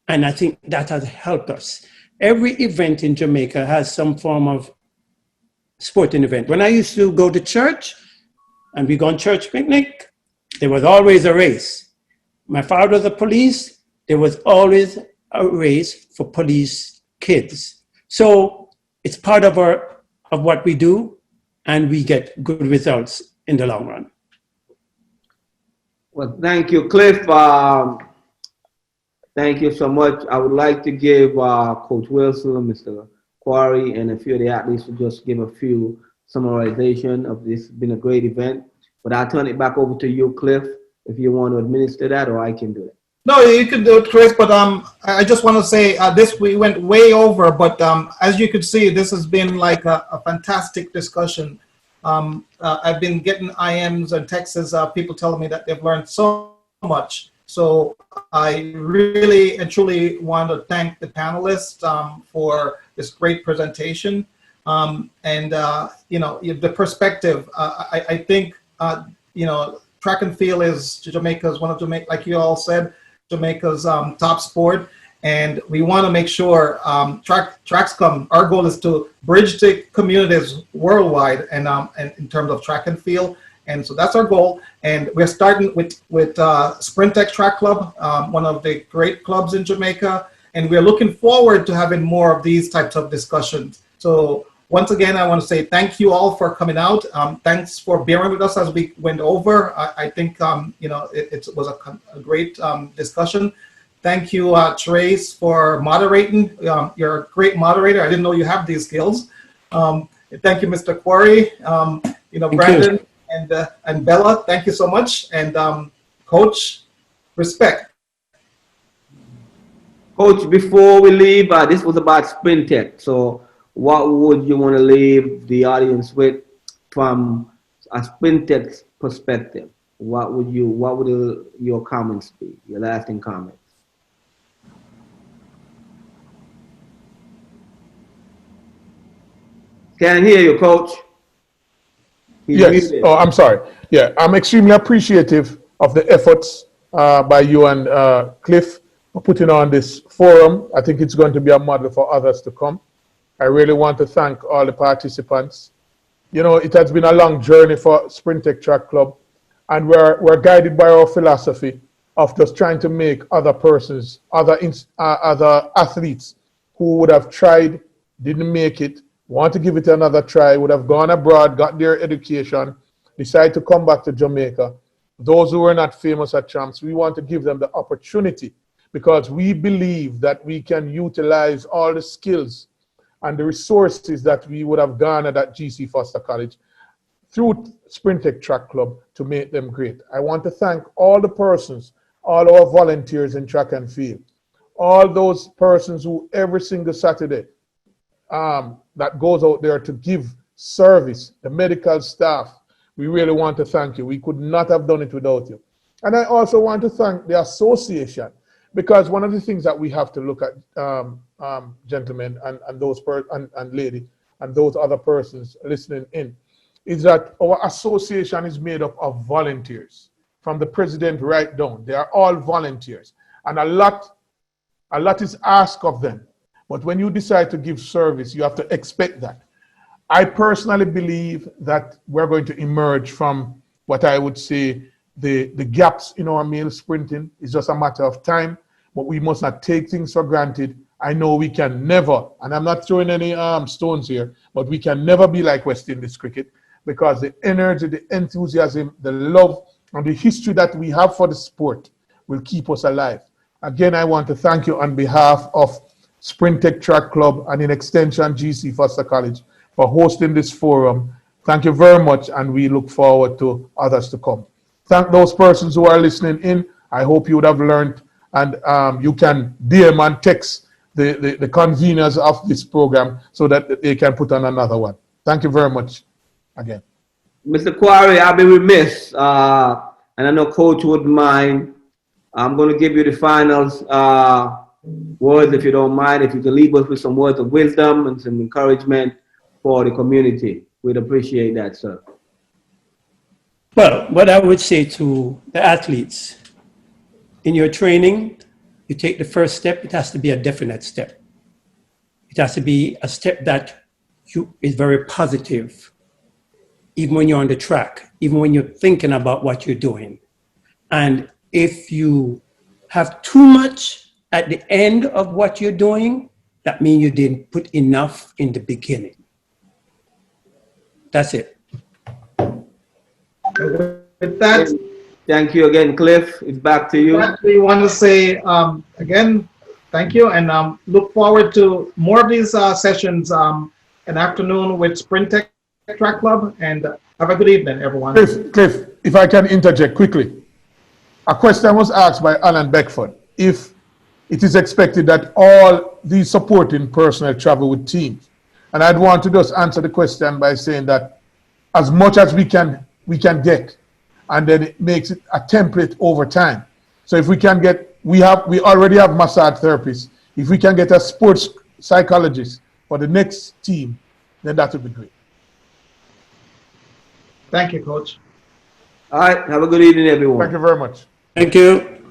And I think that has helped us. Every event in Jamaica has some form of sporting event. When I used to go to church and we go on church picnic, there was always a race. My father was the police, there was always a race for police kids. So it's part of what we do, and we get good results in the long run. Well, thank you, Cliff. Thank you so much. I would like to give Coach Wilson, Mr. Quarry, and a few of the athletes to just give a few summarization of this. It's been a great event. But I'll turn it back over to you, Cliff, if you want to administer that, or I can do it. No, you could do it, Chris, but I just want to say this, we went way over, but as you could see, this has been like a fantastic discussion. I've been getting IMs and texts, people telling me that they've learned so much. So I really and truly want to thank the panelists for this great presentation. You know, the perspective, I think, you know, track and field is Jamaica's, one of Jamaica, like you all said, Jamaica's top sport, and we want to make sure TraXcom, our goal is to bridge the communities worldwide and in terms of track and field, and so that's our goal. And we're starting with SprinTec Track Club, one of the great clubs in Jamaica, and we're looking forward to having more of these types of discussions. So once again, I want to say thank you all for coming out. Thanks for bearing with us as we went over. I think you know, it was a great discussion. Thank you, Trace, for moderating. You're a great moderator. I didn't know you have these skills. Thank you, Mr. Quarry. You know, Brandon and Bella. Thank you so much. And Coach, respect. Coach, before we leave, this was about SprinTec. So what would you want to leave the audience with from a SprinTec perspective? What would your comments be, your lasting comments? Can't hear you, Coach. Yes. Oh, I'm sorry. Yeah, I'm extremely appreciative of the efforts by you and Cliff for putting on this forum. I think it's going to be a model for others to come. I really want to thank all the participants. You know, it has been a long journey for SprinTec Track Club, and we're guided by our philosophy of just trying to make other persons, other athletes who would have tried, didn't make it, want to give it another try, would have gone abroad, got their education, decide to come back to Jamaica. Those who are not famous at champs, we want to give them the opportunity, because we believe that we can utilize all the skills and the resources that we would have garnered at GC Foster College through SprinTec Track Club to make them great. I want to thank all the persons, all our volunteers in track and field, all those persons who every single Saturday that goes out there to give service, the medical staff. We really want to thank you. We could not have done it without you. And I also want to thank the association, because one of the things that we have to look at, gentlemen and those and lady and those other persons listening in, is that our association is made up of volunteers, from the president right down. They are all volunteers, and a lot is asked of them. But when you decide to give service, you have to expect that. I personally believe that we're going to emerge from what I would say the gaps in our male sprinting. Is just a matter of time, but we must not take things for granted. I know we can never, and I'm not throwing any stones here, but we can never be like West Indies cricket, because the energy, the enthusiasm, the love, and the history that we have for the sport will keep us alive. Again, I want to thank you on behalf of SprinTec Track Club and in extension GC Foster College for hosting this forum. Thank you very much, and we look forward to others to come. Thank those persons who are listening in. I hope you would have learned, and you can DM and text the conveners of this program so that they can put on another one. Thank you very much again. Mr. Quarry, I'll be remiss, and I know Coach wouldn't mind. I'm going to give you the finals words, if you don't mind. If you can leave us with some words of wisdom and some encouragement for the community, we'd appreciate that, sir. Well, what I would say to the athletes, in your training, you take the first step, it has to be a definite step. It has to be a step that is very positive, even when you're on the track, even when you're thinking about what you're doing. And if you have too much at the end of what you're doing, that means you didn't put enough in the beginning. That's it. With that, thank you again, Cliff. It's back to you. We want to say again, thank you, and look forward to more of these sessions an afternoon with SprinTec Track Club, and have a good evening, everyone. Cliff, if I can interject quickly. a question was asked by Alan Beckford if it is expected that all these supporting personnel travel with teams. And I'd want to just answer the question by saying that as much as we can get, and then it makes it a template over time. So if we can get, we already have massage therapists. If we can get a sports psychologist for the next team, then that would be great. Thank you, Coach. All right. Have a good evening, everyone. Thank you very much. Thank you.